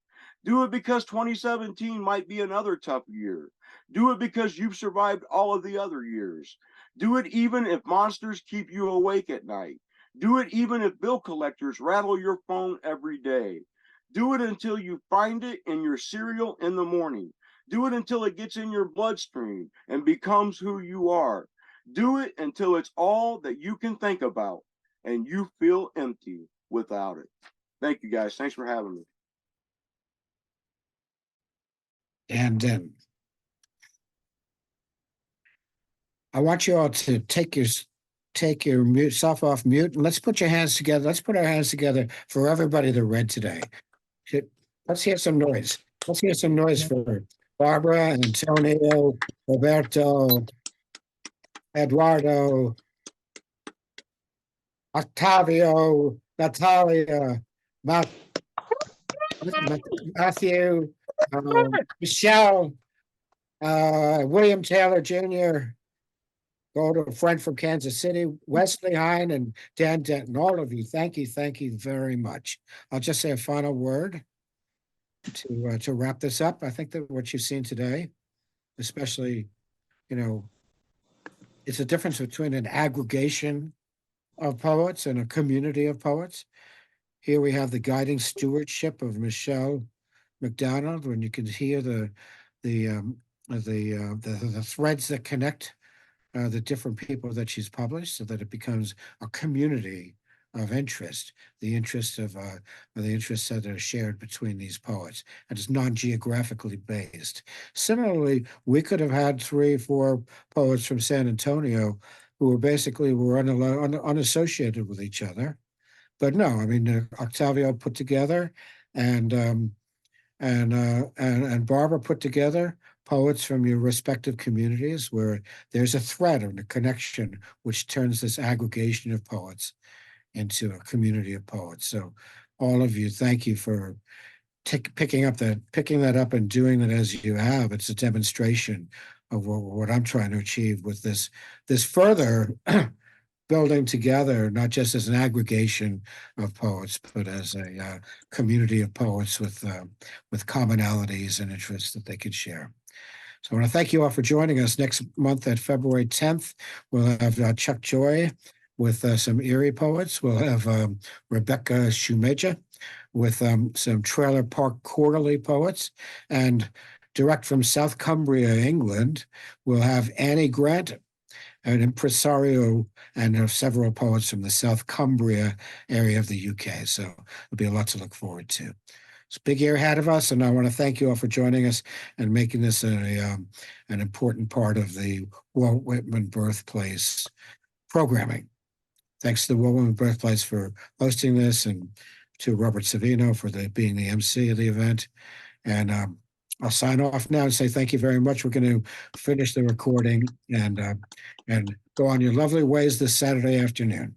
Do it because 2017 might be another tough year. Do it because you've survived all of the other years. Do it even if monsters keep you awake at night. Do it even if bill collectors rattle your phone every day. Do it until you find it in your cereal in the morning. Do it until it gets in your bloodstream and becomes who you are. Do it until it's all that you can think about and you feel empty without it. Thank you, guys. Thanks for having me. And I want you all to take your mute self off mute, and let's put your hands together. Let's put our hands together for everybody that read today. Let's hear some noise. Let's hear some noise for Barbara, Antonio, Roberto, Eduardo, Octavio, Natalia, Matthew, Michele, William Taylor Jr., go to a friend from Kansas City, Westley, Heine, and Denton. All of you, thank you very much. I'll just say a final word to wrap this up. I think that what you've seen today, especially, it's a difference between an aggregation of poets and a community of poets. Here we have the guiding stewardship of Michele McDannold, when you can hear the threads that connect the different people that she's published, so that it becomes a community of interest, the interests that are shared between these poets, and it's non-geographically based. Similarly, we could have had 3 or 4 poets from San Antonio who were unassociated with each other. But no, I mean, Octavio put together and Barbara put together poets from your respective communities, where there's a thread and a connection which turns this aggregation of poets into a community of poets. So all of you, thank you for picking that up and doing it as you have. It's a demonstration of what I'm trying to achieve with this further building together, not just as an aggregation of poets, but as a community of poets with commonalities and interests that they could share. So I want to thank you all for joining us. Next month at February 10th, we'll have Chuck Joy with some Erie poets. We'll have Rebecca Shumeja with some Trailer Park Quarterly poets. And direct from South Cumbria, England, we'll have Annie Grant, an impresario, and several poets from the South Cumbria area of the UK. So there'll be a lot to look forward to. It's a big year ahead of us, and I want to thank you all for joining us and making this an important part of the Walt Whitman Birthplace programming. Thanks to the Walt Whitman Birthplace for hosting this, and to Robert Savino for being the MC of the event. And I'll sign off now and say thank you very much. We're going to finish the recording and go on your lovely ways this Saturday afternoon.